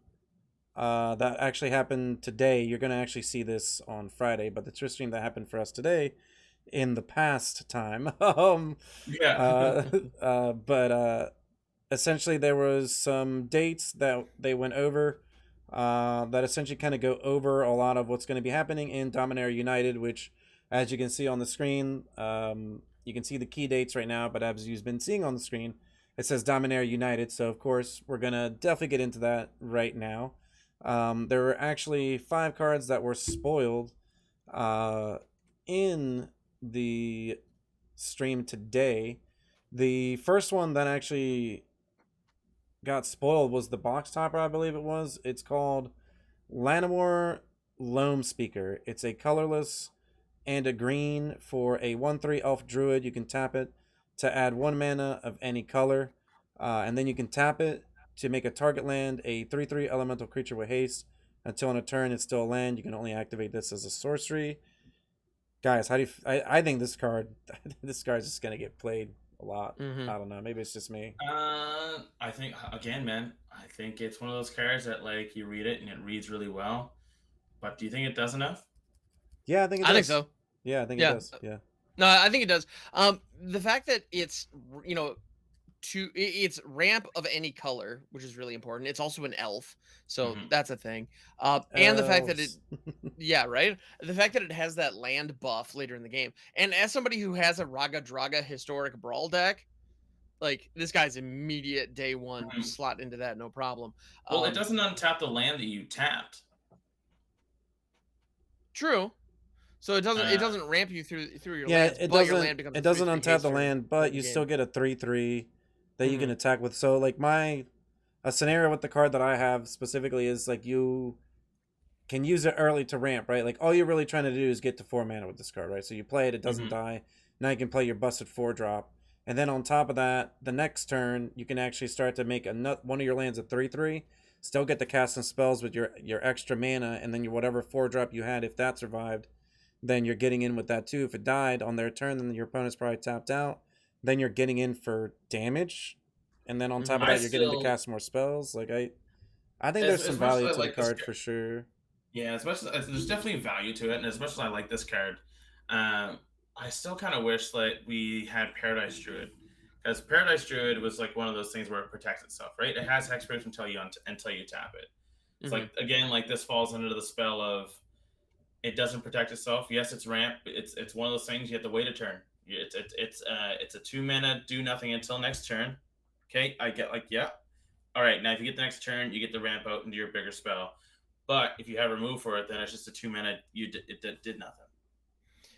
that actually happened today. You're gonna actually see this on Friday, but the Twitch stream that happened for us today in the past time. Essentially there was some dates that they went over that essentially kind of go over a lot of what's going to be happening in Dominaria United, which as you can see on the screen, you can see the key dates right now, but as you've been seeing on the screen, it says Dominaria United, so of course we're going to definitely get into that right now. There were actually 5 cards that were spoiled in the stream today. The first one that actually got spoiled was the box topper, I believe it was. It's called Lanimore Loam Speaker. It's a colorless and a green for a 1/3 elf druid. You can tap it to add 1 mana of any color, and then you can tap it to make a target land a 3/3 elemental creature with haste. Until on a turn it's still a land. You can only activate this as a sorcery. Guys, how do you? I think this card is just gonna get played a lot. I don't know. Maybe it's just me. I think again, man. I think it's one of those cards that like you read it and it reads really well. But do you think it does enough? Yeah, I think it does. I think so. Yeah, I think it does. Yeah. No, I think it does. The fact that it's it's ramp of any color, which is really important. It's also an elf, so that's a thing. And the fact that it, right. The fact that it has that land buff later in the game, and as somebody who has a Raga Draga historic brawl deck, like this guy's immediate day one slot into that, no problem. Well, it doesn't untap the land that you tapped. True. So it doesn't ramp you through your lands, it but doesn't. your land becomes It doesn't 3/3 untap the haste land, but you still get a 3/3 that you can attack with. So like my a scenario with the card that I have specifically is like you can use it early to ramp, right? Like all you're really trying to do is get to 4 mana with this card, right? So you play it, it doesn't die. Now you can play your busted 4-drop. And then on top of that, the next turn, you can actually start to make one of your lands a 3/3. Still get to cast some spells with your extra mana, and then your whatever 4-drop you had, if that survived, then you're getting in with that too. If it died on their turn, then your opponent's probably tapped out. Then you're getting in for damage. And then on top of that, you're getting to cast more spells. Like I think there's some value to the card for sure. Yeah, as much as there's definitely value to it, and as much as I like this card, I still kind of wish that we had Paradise Druid, because Paradise Druid was like one of those things where it protects itself, right? It has hexproof until you tap it. It's like, again, like this falls under the spell of it doesn't protect itself. Yes, it's ramp. It's one of those things you have to wait a turn. It's a 2 mana do nothing until next turn. Okay, I get like, yeah. All right, now if you get the next turn, you get to ramp out into your bigger spell. But if you have remove for it, then it's just a 2 mana. It did nothing.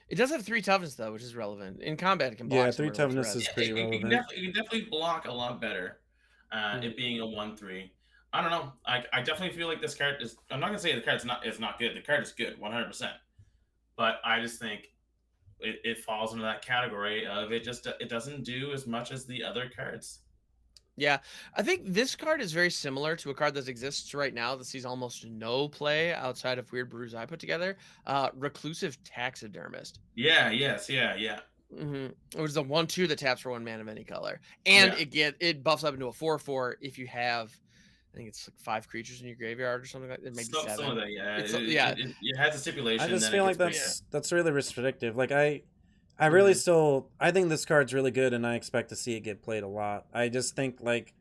It does have 3 toughness though, which is relevant in combat. It can block. Yeah, 3 toughness is pretty relevant. You can definitely block a lot better. It being a 1/3. I don't know. I definitely feel like this card is. I'm not gonna say the card's not good. The card is good, 100%. But I just think it falls into that category of it doesn't do as much as the other cards. Yeah, I think this card is very similar to a card that exists right now that sees almost no play outside of weird brews I put together. Reclusive Taxidermist. Yeah. Yes. Yeah. It was the 1/2 that taps for 1 mana of any color, and it buffs up into a 4/4 if you have, I think it's like 5 creatures in your graveyard or something like that. Maybe 7. Some of that, yeah. It has a stipulation. I just feel like that's really restrictive. Like I really I think this card's really good, and I expect to see it get played a lot. I just think like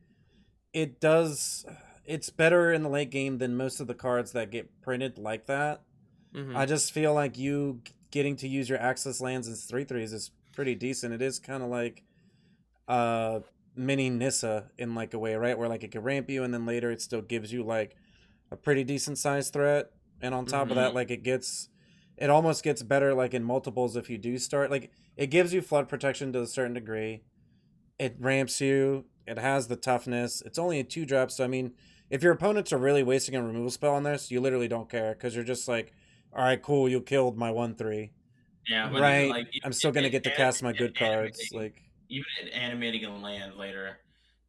it's better in the late game than most of the cards that get printed like that. I just feel like you getting to use your access lands as 3/3s is pretty decent. It is kind of like mini Nissa in like a way, right? Where like it can ramp you, and then later it still gives you like a pretty decent sized threat. And on top of that, like it almost gets better like in multiples if you do start. Like it gives you flood protection to a certain degree. It ramps you. It has the toughness. It's only a 2-drop, so I mean, if your opponents are really wasting a removal spell on this, you literally don't care because you're just like, all right, cool, you killed my 1/3. Yeah, but right. Like, I'm still gonna get to cast my good cards. Like even animating a land later,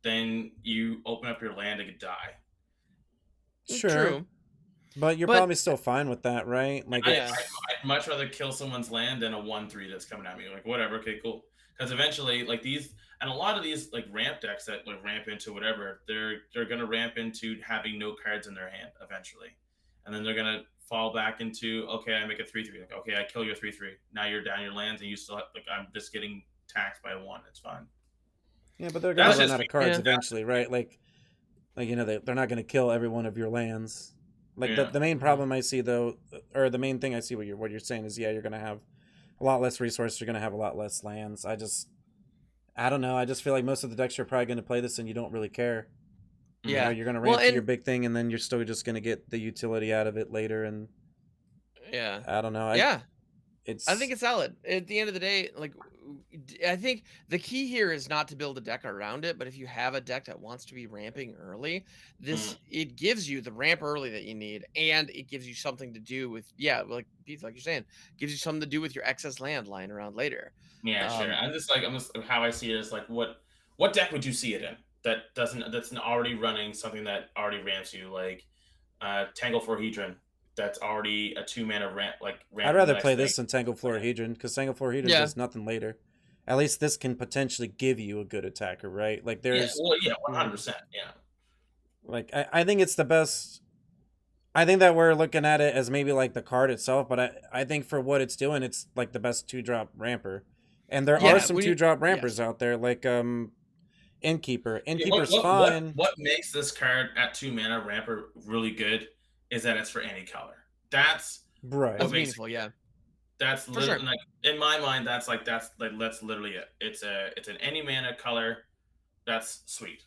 then you open up your land to die. Sure. True. But you're probably still fine with that, right? Like I'd much rather kill someone's land than a 1/3 that's coming at me. Like whatever, okay, cool. Because eventually, like these, and a lot of these like ramp decks that like ramp into whatever, they're gonna ramp into having no cards in their hand eventually, and then they're gonna fall back into, okay, I make a 3/3. Like, okay, I kill your 3/3. Now you're down your lands, and you still have, like, I'm just getting taxed by 1. It's fine. Yeah, but they're gonna run out of cards eventually, right? Like you know, they're not gonna kill every one of your lands. Like the main problem I see though, or the main thing I see what you're saying is, yeah, you're gonna have a lot less resources. You're gonna have a lot less lands. I don't know. I just feel like most of the decks are probably gonna play this, and you don't really care. Yeah, you're gonna ramp to your big thing, and then you're still just gonna get the utility out of it later. And I don't know. I think it's solid. At the end of the day, like I think the key here is not to build a deck around it, but if you have a deck that wants to be ramping early, it gives you the ramp early that you need, and it gives you something to do with like Pete, like you're saying, gives you something to do with your excess land lying around later. Yeah, sure. I'm just how I see it is like what deck would you see it in that's already running something that already ramps you, like Tangle for Hedron. That's already a 2 mana ramp. I'd rather play this than Tangle Florahedron, because Tangle Florahedron does nothing later. At least this can potentially give you a good attacker, right? Like there's 100%. Yeah. Like I think it's the best. I think that we're looking at it as maybe like the card itself, but I think for what it's doing, it's like the best 2-drop ramper. And there are some 2-drop rampers out there, like Innkeeper. Innkeeper's fine. What makes this card at 2 mana ramper really good is that it's for any color. That's right. That's meaningful, yeah. That's literally like in my mind. That's literally it. It's an any mana color. That's sweet.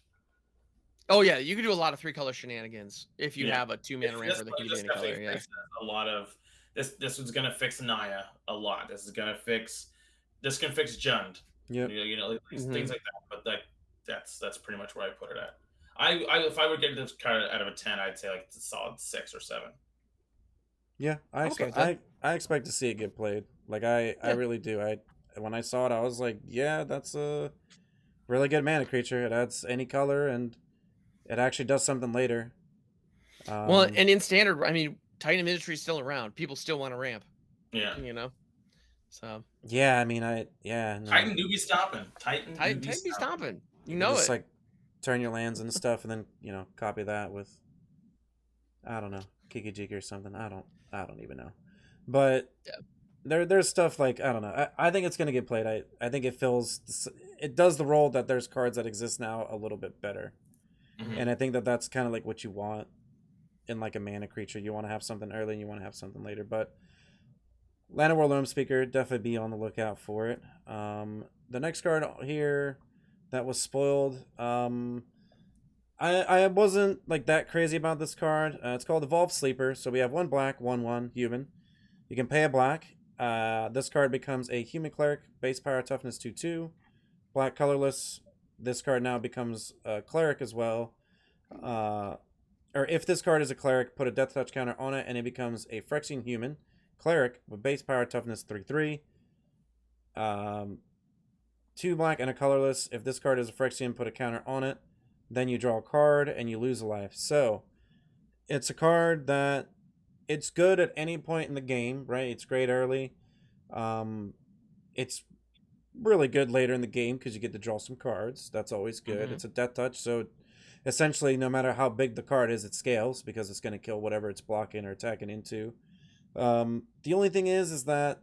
Oh yeah, you can do a lot of 3-color shenanigans if you have a 2 mana ramper that can do any color. Yeah, a lot of this. This is gonna fix Naya a lot. This can fix Jund. Yeah, things like that. But that's pretty much where I put it at. if I would give this card out of a 10, I'd say like it's a solid 6 or 7. Yeah, I I'm okay expect with that. I expect to see it get played. Like I Yeah. really do. When I saw it, I was like, yeah, that's a really good mana creature. It adds any color and it actually does something later. Well, and in standard, I mean, Titan Ministry is still around. People still want to ramp. Yeah. You know. So yeah, I mean, no. Titan do be stopping. Titan do be Titan be stomping. stomping. You You can know just it. like turn your lands and stuff, and then copy that with I don't know Kiki Jiki or something. I don't even know, but Yeah. there's stuff like I don't know. I think it's gonna get played. I think it it does the role that there's cards that exist now a little bit better, and I think that that's kind of like what you want in like a mana creature. You want to have something early, and you want to have something later, but. Lanimore Loam Speaker, definitely be on the lookout for it. The next card here that was spoiled, I wasn't like that crazy about this card. It's called Evolved Sleeper. So we have 1 black, 1/1 human. You can pay a black. This card becomes a human cleric, base power toughness 2/2, black colorless. This card now becomes a cleric as well. Or if this card is a cleric, put a death touch counter on it, and it becomes a Phyrexian human. Cleric with base power toughness 3/3. 2 black and a colorless. If this card is a Phyrexian, put a counter on it. Then you draw a card and you lose a life. So it's a card that it's good at any point in the game, right? It's great early. It's really good later in the game because you get to draw some cards. That's always good. Mhm. It's a death touch, so essentially no matter how big the card is, it scales because it's going to kill whatever it's blocking or attacking into. The only thing is that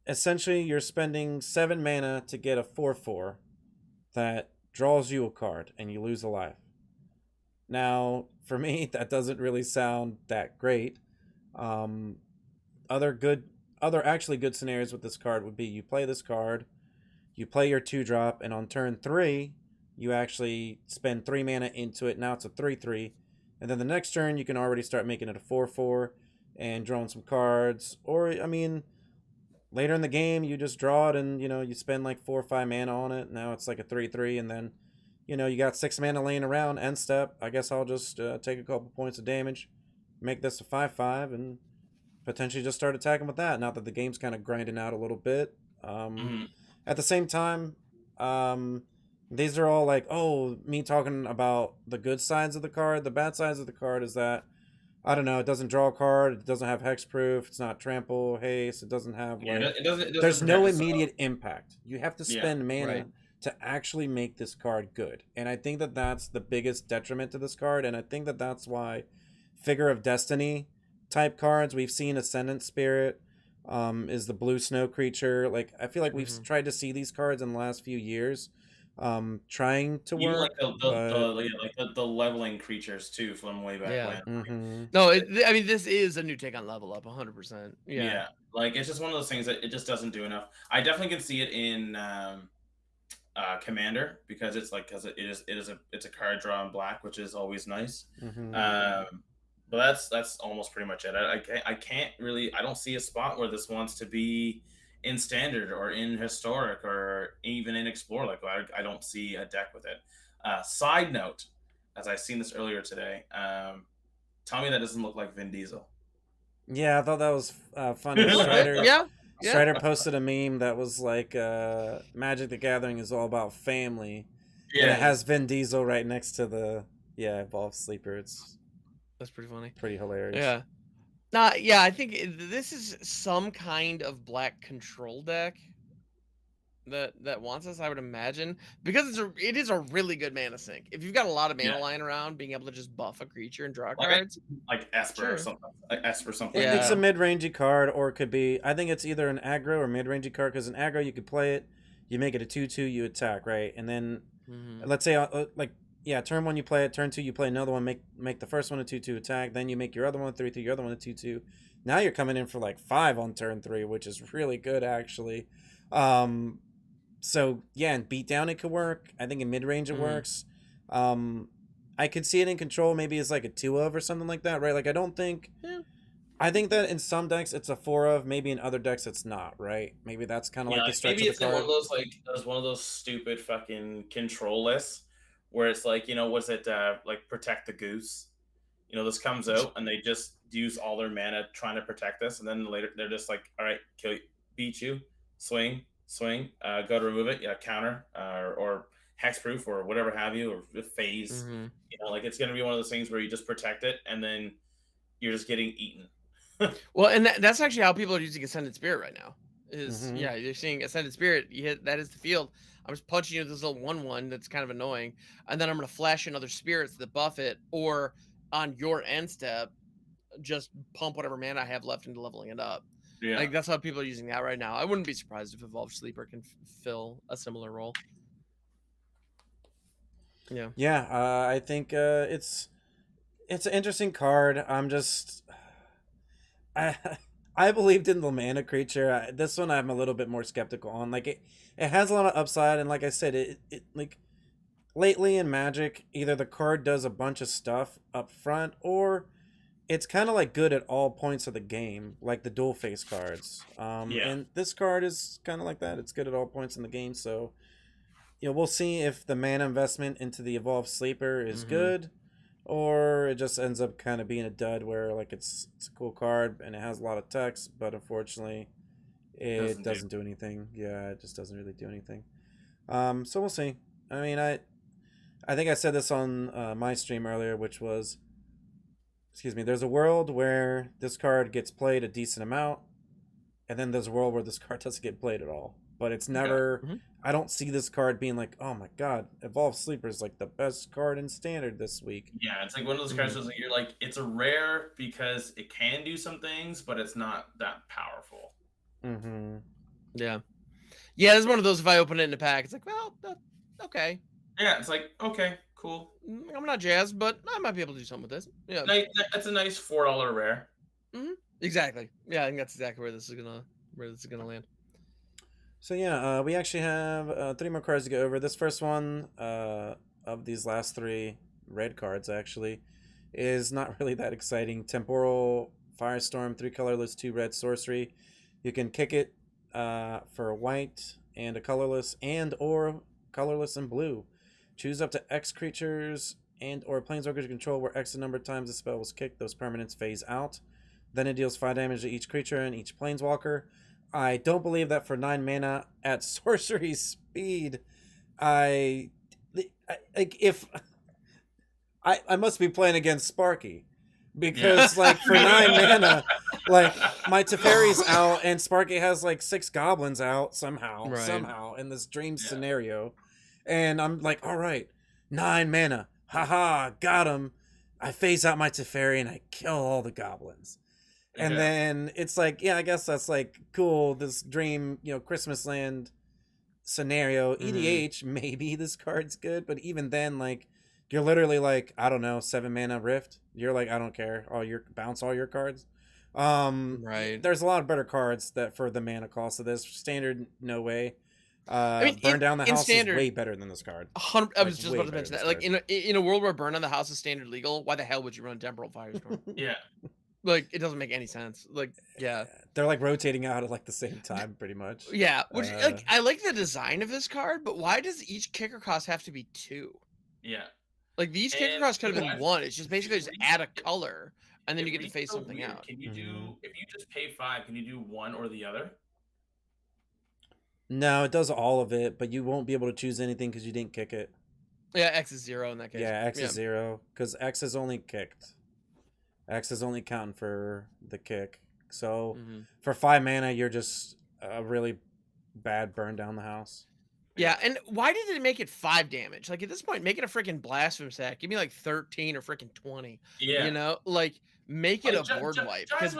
essentially you're spending 7 mana to get a 4/4 that draws you a card and you lose a life. Now, for me, that doesn't really sound that great. Other actually good scenarios with this card would be you play this card, you play your 2-drop, and on turn 3, you actually spend 3 mana into it. Now it's a 3/3, and then the next turn you can already start making it a 4/4 and drawing some cards. Or I mean, later in the game you just draw it and you spend like 4 or 5 mana on it. Now it's like a 3/3, and then you got 6 mana laying around. End step, I guess I'll just take a couple points of damage, make this a 5/5, and potentially just start attacking with that. Now that the game's kind of grinding out a little bit. At the same time, these are all like, me talking about the good sides of the card. The bad sides of the card is that I don't know. It doesn't draw a card. It doesn't have hexproof. It's not trample, haste. It doesn't have like. It doesn't There's no protect itself. immediate impact. You have to spend mana right. to actually make this card good, and I think that that's the biggest detriment to this card. And I think that that's why Figure of Destiny type cards we've seen Ascendant Spirit is the blue snow creature. Like I feel like we've tried to see these cards in the last few years trying to Even work. like the leveling creatures too from way back Yeah. when. No, I mean this is a new take on level up, 100%. Yeah. Like it's just one of those things that it just doesn't do enough. I definitely can see it in Commander because it's a card draw in black, which is always nice. But that's almost pretty much it. I can't really. I don't see a spot where this wants to be in standard or in historic or even in explore. Like I don't see a deck with it. Side note, as I seen this earlier today, tell me that doesn't look like Vin Diesel. Yeah, I thought that was funny. Strider, Yeah. Strider posted a meme that was like, Magic the Gathering is all about family. Yeah, And it has Vin Diesel right next to the Evolved Sleeper. That's pretty funny. Pretty hilarious. Yeah. I think this is some kind of black control deck that wants us, I would imagine, because it is a really good mana sink. If you've got a lot of mana lying around, being able to just buff a creature and draw cards, like Esper or something. Like Esper something. Yeah. It's a mid-rangey card, or it could be. I think it's either an aggro or mid-rangey card. Because an aggro, you could play it, you make it a 2/2, you attack, right? And then, let's say, turn 1 you play it, turn 2 you play another one, make the first one a 2/2 attack, then you make your other one a 3/3, your other one a 2/2. Now you're coming in for like 5 on turn 3, which is really good actually. So yeah, in beatdown it could work. I think in mid range it works. I could see it in control maybe as like a 2 of or something like that, right? Like I don't think. I think that in some decks it's a 4 of, maybe in other decks it's not, right? Maybe that's kind of like the stretch maybe of the it's card. one of those stupid fucking control lists where it's like, was it like protect the goose? This comes out and they just use all their mana trying to protect us, and then later they're just like, all right, kill you, beat you, swing, go to remove it, yeah, counter, or hexproof or whatever have you, or phase. Mm-hmm. Like it's gonna be one of those things where you just protect it and then you're just getting eaten. Well, and that's actually how people are using Ascended Spirit right now. Mhm. Yeah, you're seeing Ascended Spirit. You hit that is the field. I'm just punching you with this little 1/1 that's kind of annoying, and then I'm gonna flash in other spirits that buff it, or on your end step, just pump whatever mana I have left into leveling it up. Yeah. Like that's how people are using that right now. I wouldn't be surprised if Evolved Sleeper can fill a similar role. Yeah. Yeah, I think it's an interesting card. I I believed in the mana creature. This one I'm a little bit more skeptical on. Like it has a lot of upside, and like I said, it like lately in Magic, either the card does a bunch of stuff up front, or it's kind of like good at all points of the game, like the dual face cards. Yeah. And this card is kind of like that. It's good at all points in the game. So, we'll see if the mana investment into the Evolved Sleeper is good, or it just ends up kind of being a dud where like it's a cool card and it has a lot of text, but unfortunately it doesn't do anything. Yeah, it just doesn't really do anything. So we'll see. I mean, I think I said this on my stream earlier, which was, excuse me, there's a world where this card gets played a decent amount, and then there's a world where this card doesn't get played at all. But it's never, I don't see this card being like, oh my god, Evolved Sleeper is like the best card in Standard this week. Yeah, it's like one of those cards that you're like, it's a rare because it can do some things, but it's not that powerful. Yeah. Yeah, it's one of those, if I open it in a pack, it's like, well, okay. Yeah, it's like, okay, cool. I'm not jazzed, but I might be able to do something with this. Yeah. That's a nice $4 rare. Exactly. Yeah, I think that's exactly where this is gonna land. So yeah, we actually have 3 more cards to go over. This first one of these last 3 red cards actually is not really that exciting. Temporal Firestorm, 3 colorless, 2 red sorcery. You can kick it for a white and a colorless, and or colorless and blue. Choose up to X creatures and or planeswalkers you control where X the number of times the spell was kicked. Those permanents phase out. Then it deals 5 damage to each creature and each planeswalker. I don't believe that for 9 mana at sorcery speed. I must be playing against Sparky, because like for 9 mana, like my Teferi's out and Sparky has like 6 goblins out somehow in this dream scenario, and I'm like, all right, 9 mana, haha, got him. I phase out my Teferi and I kill all the goblins. And then it's like, yeah, I guess that's like cool. This dream, Christmas land scenario, EDH, maybe this card's good, but even then, like, you're literally like, I don't know, 7 mana Rift. You're like, I don't care. Bounce all your cards. Right. There's a lot of better cards that for the mana cost of this. Standard, no way. Burn Down the House Standard is way better than this card. I was just about to mention that. Like in a world where Burn Down the House is standard legal, why the hell would you run Temporal Firestorm? Yeah. Like, it doesn't make any sense. Like, yeah. They're like rotating out at like the same time, pretty much. Yeah. Which, like, I like the design of this card, but why does each kicker cost have to be 2? Yeah. Like, these kicker costs could have been 1. It's just basically just add a color, and then you get to phase something out. Can you do, if you just pay 5, can you do one or the other? No, it does all of it, but you won't be able to choose anything because you didn't kick it. Yeah, X is 0 in that case. Yeah, X is 0, because X is only kicked. X is only counting for the kick. So for 5 mana, you're just a really bad Burn Down the House. Yeah, and why did it make it 5 damage? Like, at this point, make it a freaking Blasphemous Act. Give me like 13 or freaking 20. Yeah. Like, make it a board wipe. Because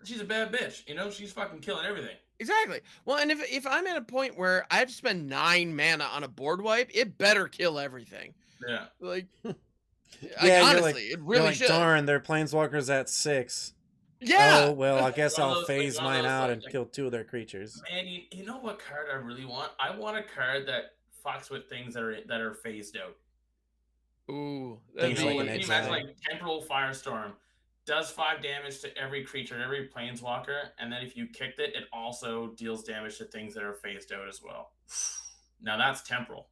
she's a bad bitch. She's fucking killing everything. Exactly. Well, and if I'm at a point where I have to spend 9 mana on a board wipe, it better kill everything. Yeah. Like, yeah, honestly, it really should. Darn, their planeswalkers at 6. Yeah. Oh well, I guess I'll phase mine out and kill 2 of their creatures. Man, you know what card I really want? I want a card that fucks with things that are phased out. Ooh, can you imagine like Temporal Firestorm does 5 damage to every creature, every planeswalker, and then if you kicked it, it also deals damage to things that are phased out as well. Now that's Temporal.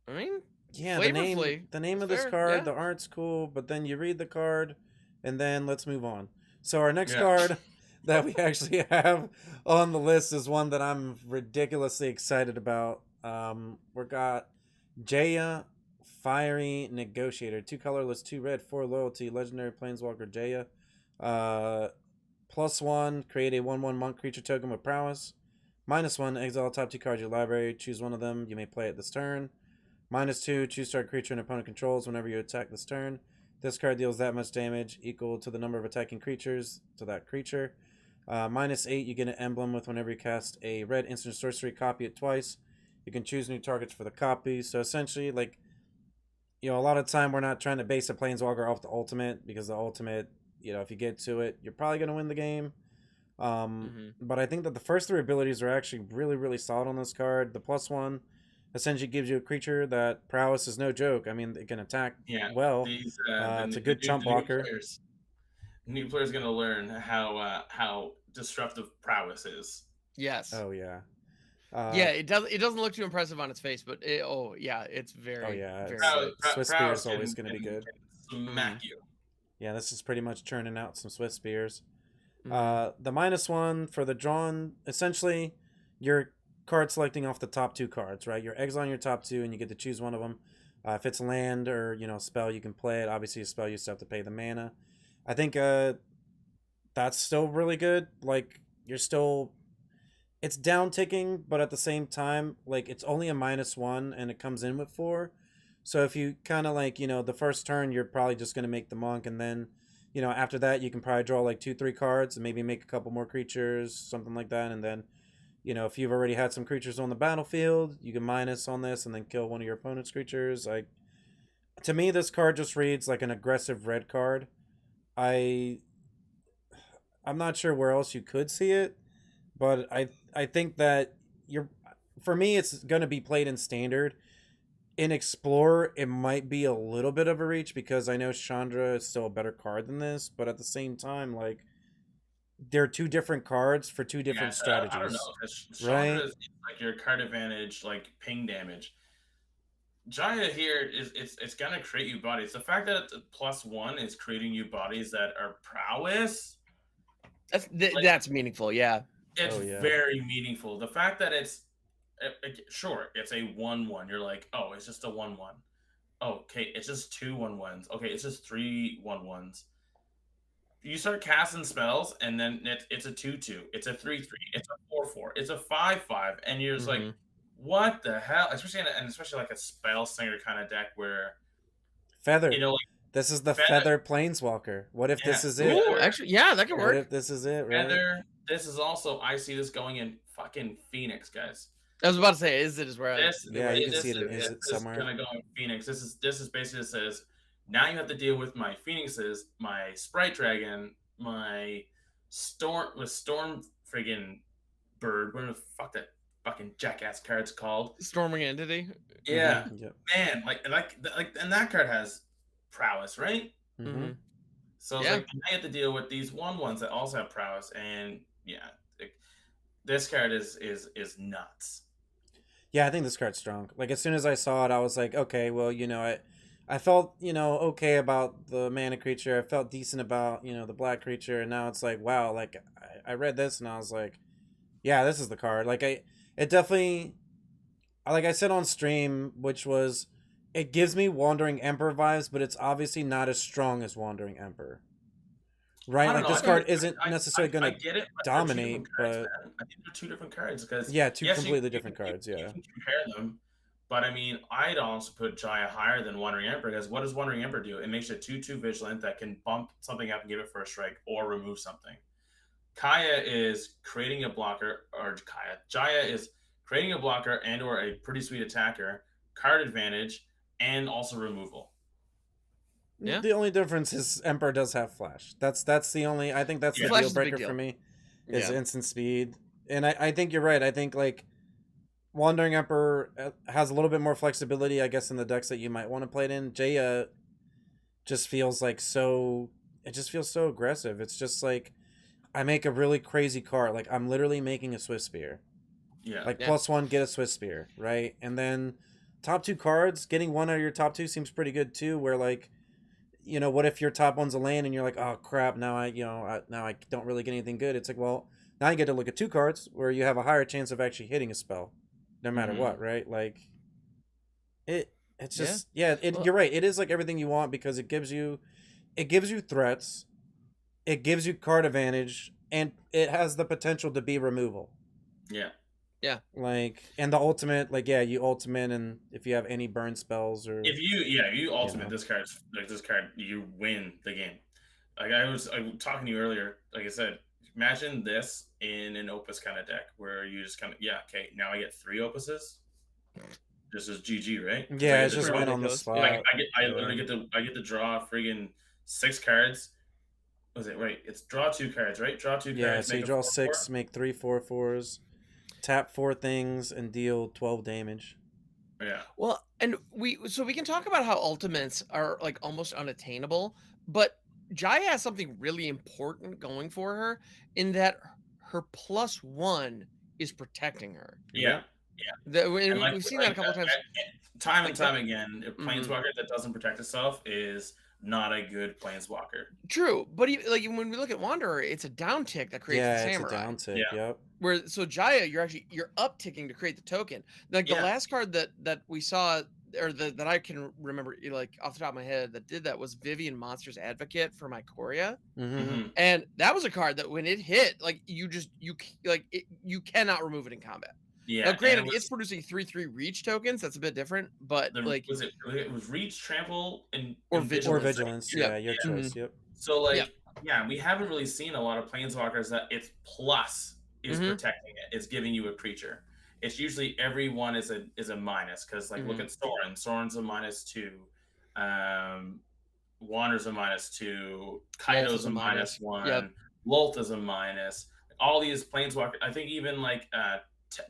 I mean, Yeah, flavorfully, the name it's of this fair, card, yeah. the art's cool, but then you read the card, and then let's move on. So our next Yeah. card that we actually have on the list is one that I'm ridiculously excited about. We got Jaya, Fiery Negotiator, 2 colorless, 2 red, 4 loyalty, legendary planeswalker Jaya. +1, create a 1/1 monk creature token with prowess. -1, exile top 2 cards of your library. Choose one of them. You may play it this turn. -2, choose target creature an opponent controls whenever you attack this turn. This card deals that much damage equal to the number of attacking creatures to that creature. -8, you get an emblem with whenever you cast a red instant sorcery, copy it twice. You can choose new targets for the copy. So essentially, like, a lot of time we're not trying to base a planeswalker off the ultimate, because the ultimate, if you get to it, you're probably going to win the game. But I think that the first 3 abilities are actually really, really solid on this card. The +1 essentially gives you a creature that prowess is no joke. I mean, it can attack well. These It's a good chump blocker. New players going to learn how disruptive prowess is. Yes. Oh yeah. Yeah, it doesn't look too impressive on its face, but it's very. Oh yeah, very Swiss Spear is always going to be good. Smack you. Yeah, this is pretty much churning out some Swiss Spears. Mhm. The -1 for the drawn, essentially, you're card selecting off the top 2 cards, right? You're exiling your top 2, and you get to choose one of them. If it's land or spell, you can play it. Obviously, a spell you still have to pay the mana. I think that's still really good. Like, it's down ticking, but at the same time, like, it's only a -1 and it comes in with 4. So if you kind of like, the first turn, you're probably just going to make the monk, and then after that you can probably draw like 2-3 cards and maybe make a couple more creatures, something like that. And then if you've already had some creatures on the battlefield, you can minus on this and then kill one of your opponent's creatures. Like, to me, this card just reads like an aggressive red card. I'm not sure where else you could see it, but I think that for me, it's going to be played in standard. In Explorer, it might be a little bit of a reach, because I know Chandra is still a better card than this, but at the same time, like, they're 2 different cards for 2 different strategies. I don't know, because right? Chandra is like your card advantage, like ping damage. Jaya here it's gonna create you bodies. The fact that it's +1 is creating you bodies that are prowess. That's meaningful, yeah. It's yeah. very meaningful. The fact that it's sure, it's a 1/1. You're like, oh, it's just a 1/1. Oh, okay, it's just 2 1/1s. Okay, it's just 3 1/1s. You start casting spells, and then it's a 2/2. It's a 3/3. It's a 4/4. It's a 5/5, and you're just like, what the hell? Especially like a spell slinger kind of deck where Feather. like, this is the Feather Planeswalker. What if this is it? Ooh, actually, yeah, that could work. What if this is it, right? Feather. This is also, I see this going in fucking Phoenix, guys. I was about to say, is it is where you can see it in Is It somewhere. This is gonna go in Phoenix. This is basically says, now you have to deal with my Phoenixes, my Sprite Dragon, my Storm friggin' Bird. What the fuck that fucking jackass card's called? Storming Entity. Yeah, Yep. man, like, and that card has prowess, right? So it's like, now you have to deal with these 1/1s that also have prowess, and this card is nuts. Yeah, I think this card's strong. Like, as soon as I saw it, I was like, okay, well, I felt, okay about the mana creature. I felt decent about, the black creature. And now it's like, wow, like, I read this and I was like, yeah, this is the card. Like, it definitely, like I said on stream, which was, it gives me Wandering Emperor vibes, but it's obviously not as strong as Wandering Emperor. Right? Like, this card isn't necessarily going to dominate, but I think they're 2 different cards, because yeah, 2 completely different cards. Yeah, you can compare them, but I mean, I'd also put Jaya higher than Wandering Emperor, because what does Wandering Emperor do? It makes it 2/2 vigilant that can bump something up and give it first strike or remove something. Jaya is creating a blocker and or a pretty sweet attacker, card advantage, and also removal. Yeah. The only difference is Emperor does have flash. That's the only. I think that's the deal breaker for me. Is instant speed, and I think you're right. I think, like, Wandering Emperor has a little bit more flexibility, I guess, in the decks that you might want to play it in. Jaya just feels like so. It just feels so aggressive. It's just like, I make a really crazy card. Like, I'm literally making a Swiss Spear. Yeah. Like, +1, get a Swiss Spear, right? And then, top 2 cards, getting one out of your top 2 seems pretty good too. Where like, you know, what if your top one's a land and you're like, oh crap, now I don't really get anything good. It's like, well, now you get to look at 2 cards where you have a higher chance of actually hitting a spell, no matter what, right? Like, it's just Well, you're right. It is like everything you want because it gives you threats, it gives you card advantage, and it has the potential to be removal. Yeah. yeah. Like, and the ultimate, like, yeah, you ultimate, and if you have any burn spells or If you ultimate know. this card, you win the game. Like I was talking to you earlier, like I said, imagine this in an Opus kind of deck where you just kind of okay, now I get 3 Opuses. This is GG, right? 'Cause I yeah, get it's to just draw- win on the goes. spot. Yeah. I literally get to draw friggin' 6 cards. Was it right? It's draw 2 cards, right? Draw 2 Yeah, cards. so make you a draw 4/4. 6, make 3 4/4s, tap 4 things, and deal 12 damage. Yeah. Well, and we can talk about how ultimates are like almost unattainable, but Jaya has something really important going for her in that her +1 is protecting her. Yeah. And We've seen that a couple of times. Time Like and that, time again, a planeswalker that doesn't protect itself is not a good planeswalker. true, but like when we look at Wanderer, it's a down tick that creates the Yeah, it's a samurai. down tick. Yeah. Yep. Where so Jaya, you're upticking to create the token. Like the Yeah. last card that we saw, or that I can remember, like off the top of my head, that did that was Vivian Monsters Advocate for Mycoria, and that was a card that when it hit, like you cannot remove it in combat. Yeah. Now, and granted, it was, it's producing 3/3 reach tokens. That's a bit different, but like it was reach, trample, and Or Or vigilance. vigilance. Yeah. Yeah, your choice. Yep. So like, Yeah. we haven't really seen a lot of planeswalkers that its plus is protecting it. It's giving you a creature. It's usually every one is a minus because like look at Sorin. Sorin's a -2. Wander's a -2. Kaido's a -1. Yep. Lolta's a minus. All these planeswalkers. I think even like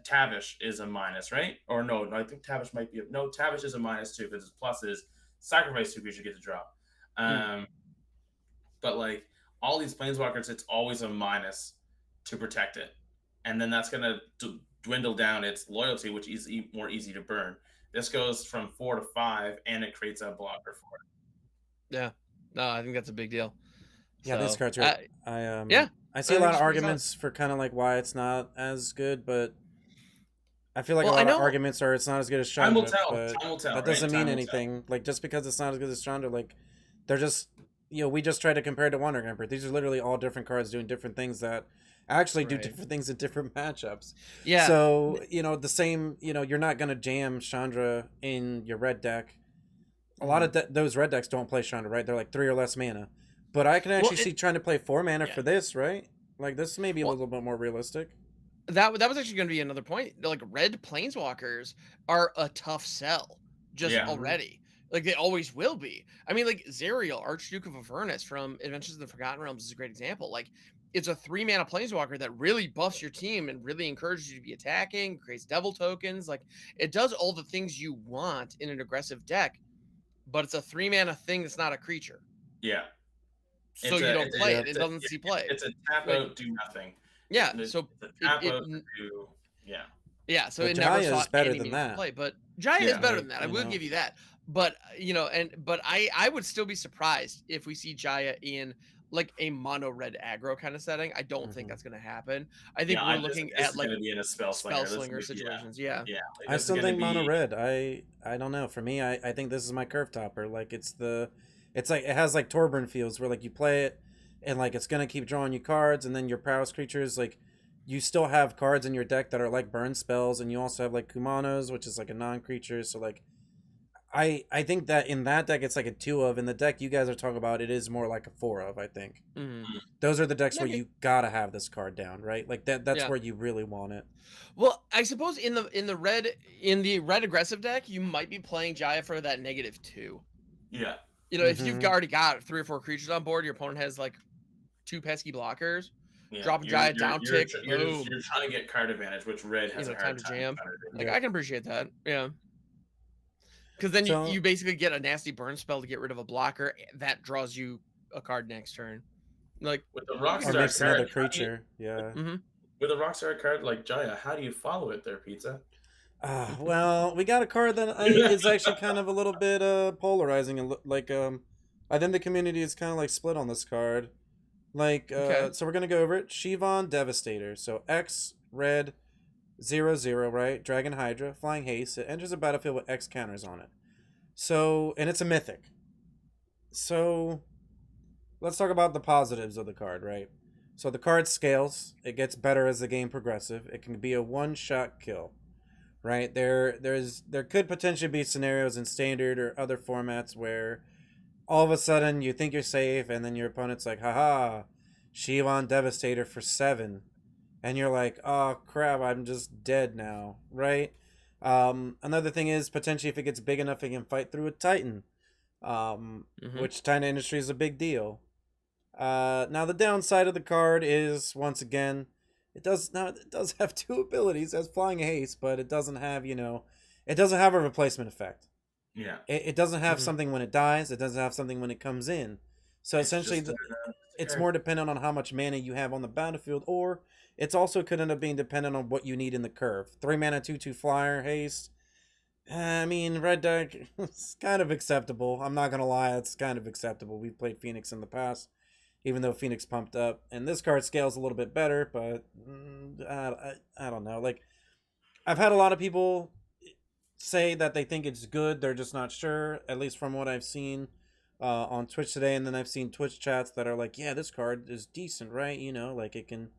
Tavish is a minus, right? Or no, I think Tavish might be Tavish is a -2 because his plus is sacrifice 2 creatures get to drop. But like all these planeswalkers, it's always a minus to protect it, and then that's gonna dwindle down its loyalty, which is more easy to burn. This goes from 4 to 5, and it creates a blocker for it. Yeah, no, I think that's a big deal. Yeah, So, this card's right. I I see a think lot it's of pretty arguments for kind of like why it's not as good, but I feel like Well, a I lot of know- arguments are it's not as good as Time will Chandra, tell. but Time will tell. that doesn't right? mean Time will anything. Like, just because it's not as good as Chandra, like, they're just, you know, we just try to compare it to Wonder Emperor. These are literally all different cards doing different things that actually do Right. different things in different matchups. Yeah. So, you know, the same, you know, you're not going to jam Chandra in your red deck. A lot of those red decks don't play Chandra, right? They're like 3 or less mana. But I can actually see trying to play 4 mana for this, right? Like, this may be a little bit more realistic. That was actually going to be another point. Like red planeswalkers are a tough sell just already. Like they always will be. I mean, like Zerial, Archduke of Avernus from Adventures in the Forgotten Realms is a great example. Like it's a 3 mana planeswalker that really buffs your team and really encourages you to be attacking, creates devil tokens. Like it does all the things you want in an aggressive deck, but it's a 3 mana thing that's not a creature. Yeah. So you don't play it. It doesn't see play. It's a tap out, do nothing. Yeah. It's So a tap out, do yeah, so But it never Jaya saw is better any than meaningful that. play. But Jaya is better than that. I you will know. give you that. But but I would still be surprised if we see Jaya in like a mono red aggro kind of setting. I don't think that's going to happen. I think we're looking at like be in a spell slinger situations. Yeah. Yeah. I still think mono red. I don't know. For me, I think this is my curve topper. Like it's like it has like Torburn feels where like you play it and like it's gonna keep drawing you cards, and then your prowess creatures, like you still have cards in your deck that are like burn spells, and you also have like Kumanos, which is like a non-creature. So like I think that in that deck it's like a 2 of. In the deck you guys are talking about, it is more like a 4 of. I think those are the decks where you gotta have this card down, right? Like that's where you really want it. Well, I suppose in the red aggressive deck, you might be playing Jaya for that -2. Yeah. You know, if you've already got 3 or 4 creatures on board, your opponent has like 2 pesky blockers. Yeah. Drop a Jaya down tick. You're trying to get card advantage, which red has a hard time to jam. Like Yeah. I can appreciate that. Yeah. Because then you basically get a nasty burn spell to get rid of a blocker that draws you a card next turn. Like with the Or Rockstar makes another card, creature. Yeah. with a Rockstar card like Jaya, how do you follow it there, Pizza? Well, we got a card that is actually kind of a little bit polarizing. Like I think the community is kind of like split on this card. Like Okay. so we're gonna go over it. Shivan Devastator. So X red 0/0, right? Dragon Hydra, flying haste. It enters a battlefield with X counters on it. So and it's a mythic. So let's talk about the positives of the card, right? So the card scales. It gets better as the game progresses. It can be a one-shot kill, right? There could potentially be scenarios in standard or other formats where all of a sudden you think you're safe and then your opponent's like, haha, Shivan Devastator for 7. And you're like, oh crap, I'm just dead now, right? Another thing is potentially if it gets big enough, it can fight through a Titan, which Titan industry is a big deal. Now the downside of the card is once again, it does have 2 abilities as flying haste, but it doesn't have it doesn't have a replacement effect. Yeah. It doesn't have something when it dies. It doesn't have something when it comes in. So essentially, it's more dependent on how much mana you have on the battlefield, or it's also could end up being dependent on what you need in the curve. 3 mana, 2/2 flyer haste. I mean, red deck, it's kind of acceptable. I'm not gonna lie, it's kind of acceptable. We've played Phoenix in the past, even though Phoenix pumped up, and this card scales a little bit better. But I don't know. Like, I've had a lot of people say that they think it's good. They're just not sure, at least from what I've seen on Twitch today. And then I've seen Twitch chats that are like, yeah, this card is decent, right? Like it can,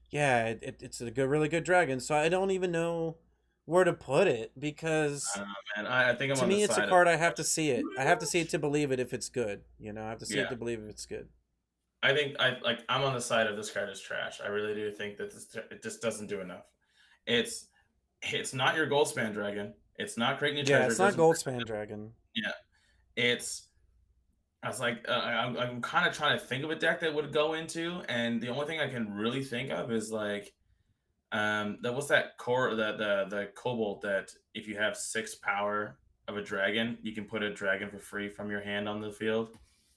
yeah, it's a really good dragon. So I don't even know where to put it because I don't know, man. I think I'm to on me the it's a side card of I have to see it. I have to see it to believe it if it's good. I have to see it yeah. to believe if it's good. I think I'm on the side of this card is trash. I really do think that it just doesn't do enough. It's not your Goldspan dragon. It's not creating a treasure. Yeah, it's not Goldspan Dragon. Yeah, it's. I was like, I'm kind of trying to think of a deck that would go into, and the only thing I can really think of is like, that what's that core the Cobalt that if you have 6 power of a dragon, you can put a dragon for free from your hand on the field.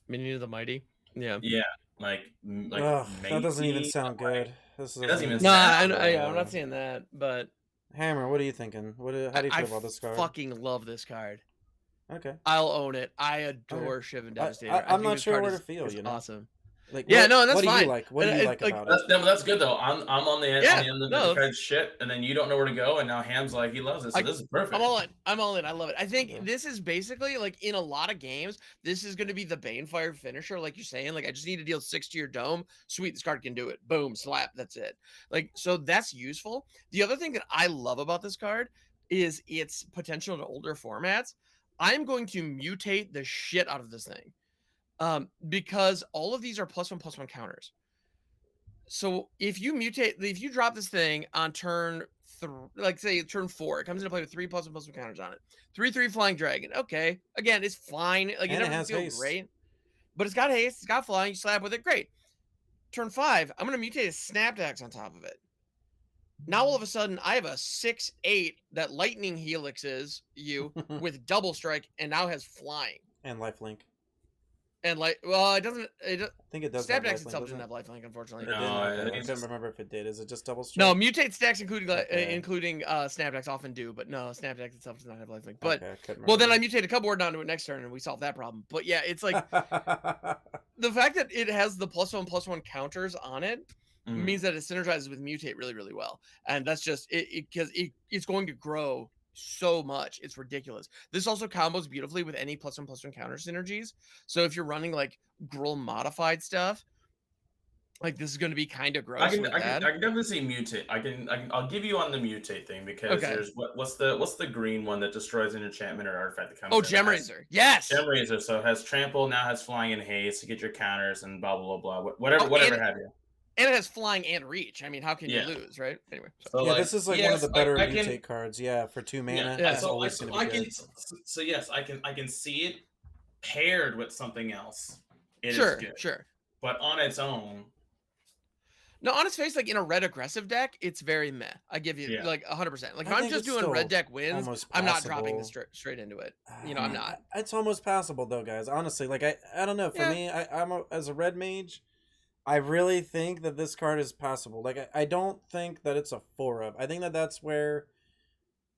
Minion of the Mighty. Yeah. Yeah, like Ugh, that doesn't even Macy, sound good. This it doesn't even No, sound I'm not saying that, but Hammer, what are you thinking? How do you feel about this card? I fucking love this card. Okay. I'll own it. I adore Shivan Devastator. I'm think not this sure card where is- to feel. is awesome. Like, Yeah, no, that's what do fine. you like? What do you like about it? That's good though. I'm on the end, Yeah, on the end of no, the card shit, and then you don't know where to go, and now Ham's like he loves it, so this is perfect. I'm all in. I'm all in. I love it. I think Yeah. this is basically like in a lot of games, this is going to be the Banefire finisher, like you're saying. Like I just need to deal 6 to your dome. Sweet, this card can do it. Boom, slap. That's it. Like so, that's useful. The other thing that I love about this card is its potential in older formats. I'm going to mutate the shit out of this thing, because all of these are +1/+1 counters. So if you drop this thing on turn like say turn 4, it comes into play with 3 +1/+1 counters on it. 3/3 flying dragon. Okay, again, it's fine. Like it And it doesn't has feel haste. great, but it's got haste. It's got flying. You slap with it. Great. Turn 5, I'm gonna mutate a Snapdax on top of it. Now all of a sudden, I have a 6/8 that lightning helixes you with double strike, and now has flying. And lifelink. And like, well, it doesn't. I think it does. Snapdax have itself doesn't doesn't have lifelink, unfortunately. It No, didn't. I Okay. think I it's couldn't just- remember if it did. Is it just double strike? No, mutate stacks including Okay. including Snapdax often do, but no, Snapdax itself does not have lifelink. But Okay, I couldn't well, then I remember. mutate a cupboard onto it next turn, and we solve that problem. But yeah, it's like the fact that it has the +1/+1 counters on it means that it synergizes with mutate really, really well, and that's just because it's going to grow so much. It's ridiculous. This also combos beautifully with any +1/+1 counter synergies. So if you're running like Gruul modified stuff, like this is going to be kind of gross. I can with that. definitely say mutate. I'll give you on the mutate thing because Okay. there's what's the green one that destroys an enchantment or artifact that comes Oh, in? Gem Razor. Yes. Gem Razor, so it has trample, now has flying and haste to get your counters and blah blah blah blah. Oh, Whatever have you. And it has flying and reach. I mean, how can Yeah. you lose, right? Anyway. So, Yeah, this is like one of yes, the better I can- mutate cards. Yeah, for 2 mana, Yeah. it's So always I gonna be can good. so yes, I can see it paired with something else. It is Sure, good. sure. But on its own, No, on its face, like in a red aggressive deck, it's very meh. I give you Yeah. like 100%. Like if I I'm think just it's doing red still deck wins, almost I'm not dropping passable. this straight into it. I'm not. It's almost passable though, guys. Honestly, like I don't know. For Yeah. me, as a red mage, I really think that this card is passable. Like I don't think that it's a 4 of. I think that that's where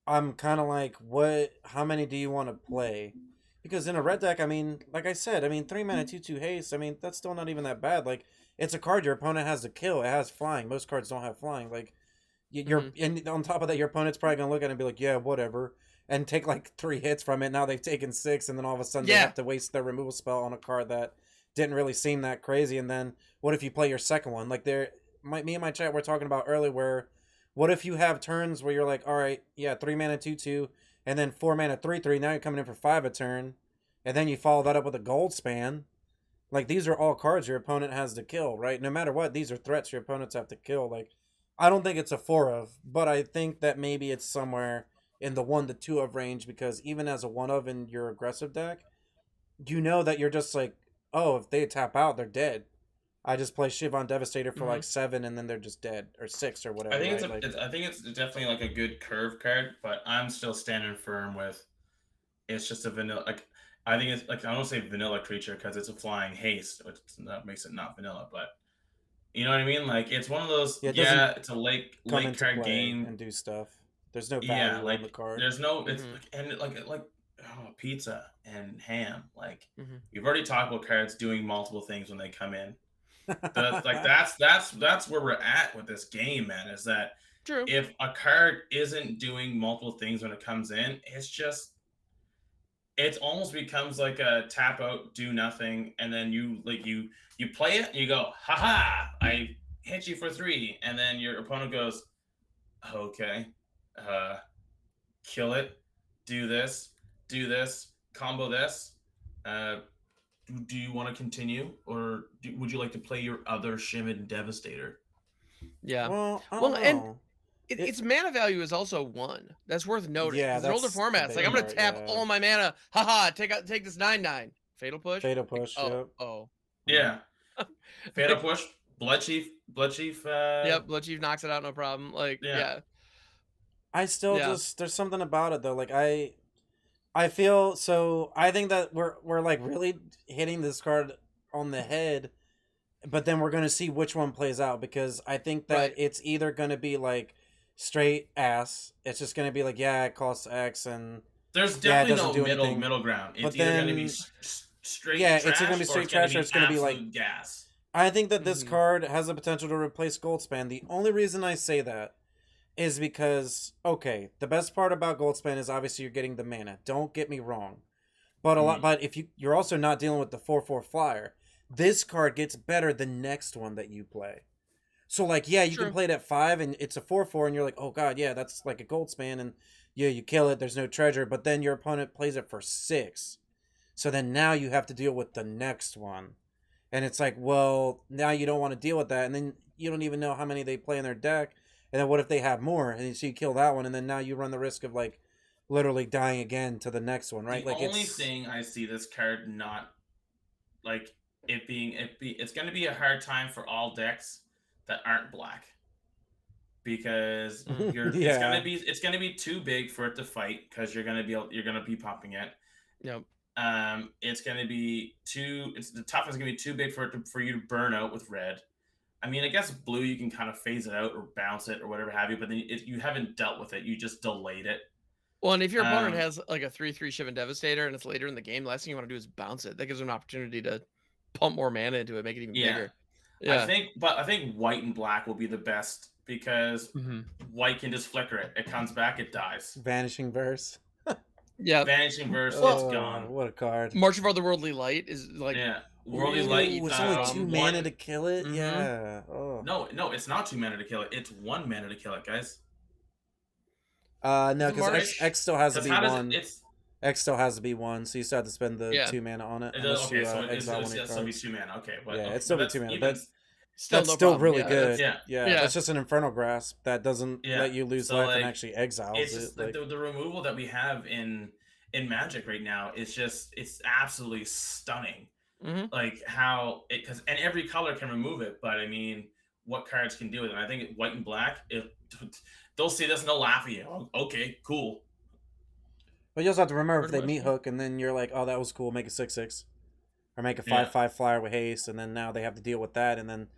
I'm kind of like, what? How many do you want to play? Because in a red deck, I mean, like I said, I mean, 3 mana 2/2 haste. I mean, that's still not even that bad. Like, it's a card your opponent has to kill. It has flying. Most cards don't have flying. Like, you're and on top of that, your opponent's probably gonna look at it and be like, yeah, whatever, and take like 3 hits from it. Now they've taken 6, and then all of a sudden they Yeah. have to waste their removal spell on a card that didn't really seem that crazy. And then what if you play your second one? Like me and my chat were talking about earlier, where what if you have turns where you're like, all right, yeah, 3 mana 2/2, and then 4 mana 3/3. Now you're coming in for 5 a turn, and then you follow that up with a gold span. Like, these are all cards your opponent has to kill, right? No matter what, these are threats your opponents have to kill. Like, I don't think it's a 4 of, but I think that maybe it's somewhere in the 1 to 2 of range, because even as a 1 of in your aggressive deck, you know that you're just like, oh, if they tap out, they're dead. I just play Shivan Devastator for like 7, and then they're just dead, or 6 or whatever. I think right? I think it's definitely like a good curve card, but I'm still standing firm with it's just a vanilla. Like, I think it's like, I don't say vanilla creature because it's a flying haste, which that makes it not vanilla. But you know what I mean? Like, it's one of those. Yeah, it Yeah, doesn't it's a late come into card play game. and do stuff. There's no Yeah, value on the like card. there's no. It's like pizza and ham. Like, Mm-hmm. we've already talked about cards doing multiple things when they come in. That's where we're at with this game, man. Is that True. if a card isn't doing multiple things when it comes in, it almost becomes like a tap out, do nothing, and then you play it and you go, haha, I hit you for 3, and then your opponent goes, okay, kill it, do this, combo this. Do you want to continue, or would you like to play your other Shivan Devastator? Yeah. Well, I Well, don't and know. its mana value is also 1. That's worth noting. Yeah, Because in older that's the formats, big like, I'm gonna part, tap yeah. all my mana. Haha, take this 9/9. Fatal push. Fatal push. Oh, Yep. oh. Yeah. Fatal push. Blood Chief. Yep, Blood Chief knocks it out, no problem. Like, yeah. I still Yeah. just, there's something about it though. Like, I feel so. I think that we're like really hitting this card on the head, but then we're gonna see which one plays out, because I think that Right. it's either gonna be like straight ass. It's just gonna be like, yeah, it costs X, and there's yeah, it definitely doesn't do no anything. middle ground. It's But either going to be then, straight yeah, trash, it's either gonna be or straight it's going trash, to or be it's gonna be like absolute gas. I think that this Mhm. card has the potential to replace Goldspan. The only reason I say that is because, okay, the best part about Goldspan is obviously you're getting the mana. Don't get me wrong. But but if you're also not dealing with the 4/4 flyer. This card gets better the next one that you play. So, like, yeah, you can play it at 5 and it's a 4/4 and you're like, oh god, yeah, that's like a Goldspan, and yeah, you kill it, there's no treasure, but then your opponent plays it for 6. So then now you have to deal with the next one. And it's like, well, now you don't want to deal with that, and then you don't even know how many they play in their deck. And then what if they have more? And so you kill that one, and then now you run the risk of like literally dying again to the next one, right? The like only thing I see this card not like it's going to be a hard time for all decks that aren't black, because it's going to be too big for it to fight, because you're going to be popping it. Yep. It's going to be the toughness is going to be too big for you to burn out with red. I mean, I guess blue you can kind of phase it out or bounce it or whatever have you, but then you haven't dealt with it. You just delayed it. Well, and if your opponent has like a 3/3 Shivan Devastator and it's later in the game, the last thing you want to do is bounce it. That gives them an opportunity to pump more mana into it, make it even bigger. Yeah. I think white and black will be the best, because white can just flicker it. It comes back, it dies. Vanishing Verse. Yeah. Vanishing Verse, it's gone. What a card. March of the Worldly Light is like Worldly Light. It's only 2 mana to kill it. Yeah. Oh. No, it's not 2 mana to kill it. It's 1 mana to kill it, guys. No, because X still has to be 1. It's X still has to be 1, so you still have to spend the 2 mana on it. Okay, so it's still be 2 mana. Okay, but yeah, it's still be 2 mana. That's no still really good. Yeah. That's just an Infernal Grasp that doesn't let you lose life and actually exiles it's it. The removal that we have in Magic right now is it's absolutely stunning. Like how and every color can remove it, but I mean, what cards can do it? And I think white and black, they'll see this and they'll laugh at you. Oh, okay, cool. But you also have to remember, if they meet hook and then you're like, oh, that was cool, make a 6/6. Or make a 5/5 flyer with haste, and then now they have to deal with that, and then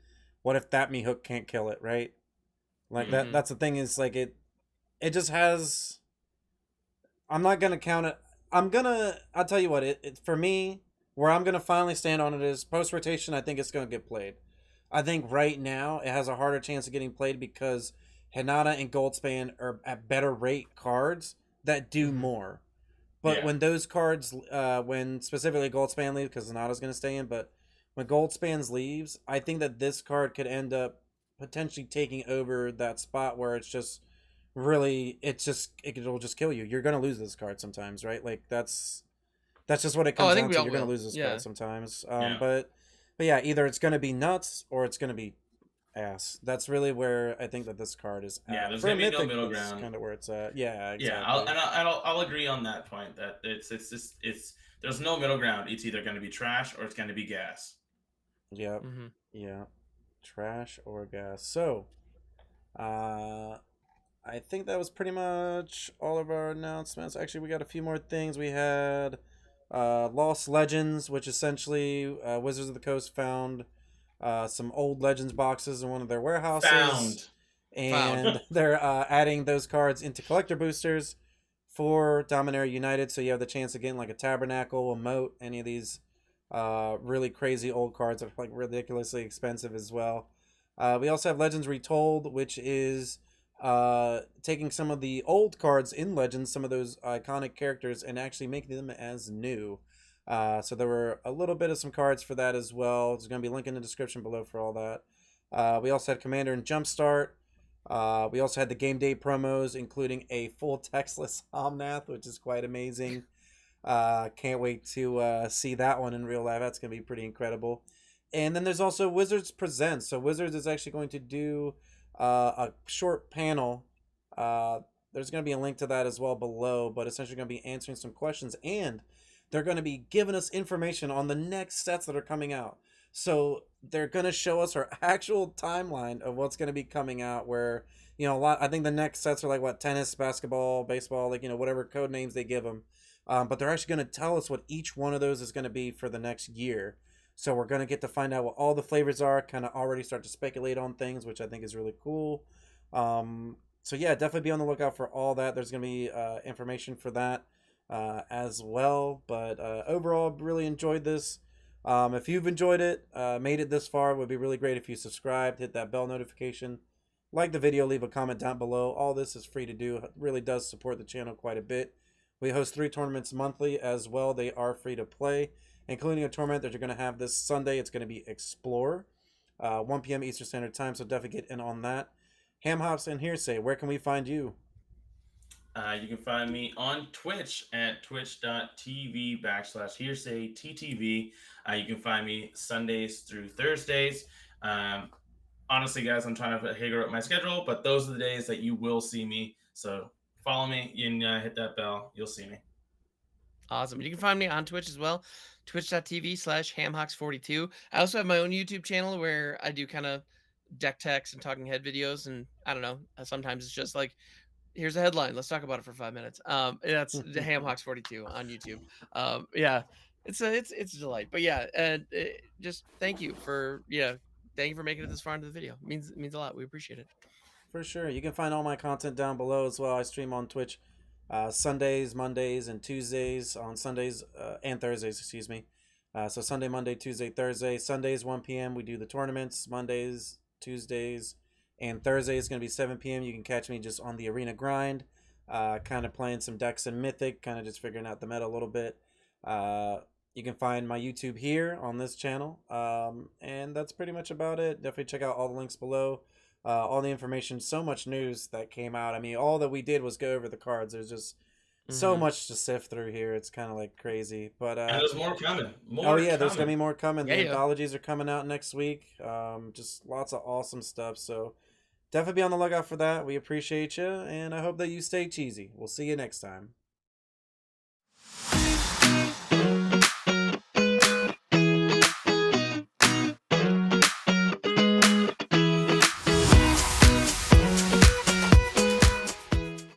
what if that me hook can't kill it, right? Like that's the thing, is like it just has I'm not gonna count it. I'll tell you what. It for me, where I'm gonna finally stand on it is post rotation. I think it's gonna get played. I think right now it has a harder chance of getting played because Hinata and Goldspan are at better rate cards that do more. But Yeah. when those cards, when specifically Goldspan leaves, because Hinata's going to stay in, but when Goldspan's leaves, I think that this card could end up potentially taking over that spot where it's just really, it'll just kill you. You're going to lose this card sometimes, right? Like that's just what it Oh, comes I think down we to. all You're going to will. lose this Yeah. card sometimes. Yeah. But yeah, either it's going to be nuts or it's going to be ass. That's really where I think that this card is at. Yeah, there's For a gonna be no mythic, middle that's ground. kind of where it's at. Yeah, Yeah, exactly. I'll agree on that point. That it's there's no middle ground. It's either gonna be trash or it's gonna be gas. Yep. Mm-hmm. Yeah. Trash or gas. So, uh, I think that was pretty much all of our announcements. Actually, we got a few more things. We had Lost Legends, which essentially Wizards of the Coast found some old Legends boxes in one of their warehouses. Found. And they're adding those cards into collector boosters for Dominaria United. So you have the chance of getting like a Tabernacle, a Moat, any of these really crazy old cards that are like ridiculously expensive as well. We also have Legends Retold, which is taking some of the old cards in Legends, some of those iconic characters, and actually making them as new. So there were a little bit of some cards for that as well. There's going to be a link in the description below for all that. We also had Commander and Jumpstart. We also had the game day promos, including a full textless Omnath, which is quite amazing. Can't wait to see that one in real life. That's going to be pretty incredible. And then there's also Wizards Presents. So Wizards is actually going to do a short panel. There's going to be a link to that as well below, but essentially going to be answering some questions, and they're going to be giving us information on the next sets that are coming out. So they're going to show us our actual timeline of what's going to be coming out, where, you know, a lot, I think the next sets are like what, tennis, basketball, baseball, like, you know, whatever code names they give them. But they're actually going to tell us what each one of those is going to be for the next year. So we're going to get to find out what all the flavors are, kind of already start to speculate on things, which I think is really cool. So yeah, definitely be on the lookout for all that. There's going to be information for that as well. But overall, really enjoyed this. If you've enjoyed it, made it this far, it would be really great if you subscribed, hit that bell notification, like the video, leave a comment down below. All this is free to do. It really does support the channel quite a bit. We host 3 tournaments monthly as well. They are free to play, including a tournament that you're going to have this Sunday. It's going to be Explore, 1 p.m. Eastern Standard Time, so definitely get in on that. Ham Hops and Hearsay, where can we find you? You can find me on Twitch at twitch.tv/HearSayTTV. You can find me Sundays through Thursdays. Honestly, guys, I'm trying to figure out my schedule, but those are the days that you will see me. So follow me and hit that bell. You'll see me. Awesome. You can find me on Twitch as well, twitch.tv/hamhawks42. I also have my own YouTube channel where I do kind of deck techs and talking head videos. And I don't know, sometimes it's just like, here's a headline, let's talk about it for 5 minutes. That's the hamhawks42 on YouTube. Yeah, it's a delight. But yeah, and just thank you for making it this far into the video. It means a lot. We appreciate it. For sure. You can find all my content down below as well. I stream on Twitch Sundays, Mondays, and Tuesdays. On Sundays and Thursdays, excuse me. So Sunday, Monday, Tuesday, Thursday. Sundays, 1 p.m. we do the tournaments. Mondays, Tuesdays, and Thursday is going to be 7 p.m. You can catch me just on the arena grind, kind of playing some decks in Mythic, kind of just figuring out the meta a little bit. You can find my YouTube here on this channel. And that's pretty much about it. Definitely check out all the links below. All the information, so much news that came out. I mean, all that we did was go over the cards. There's just so much to sift through here. It's kind of like crazy. But and there's more coming. There's gonna be more coming. Yeah, The anthologies are coming out next week. Just lots of awesome stuff. So definitely be on the lookout for that. We appreciate you, and I hope that you stay cheesy. We'll see you next time.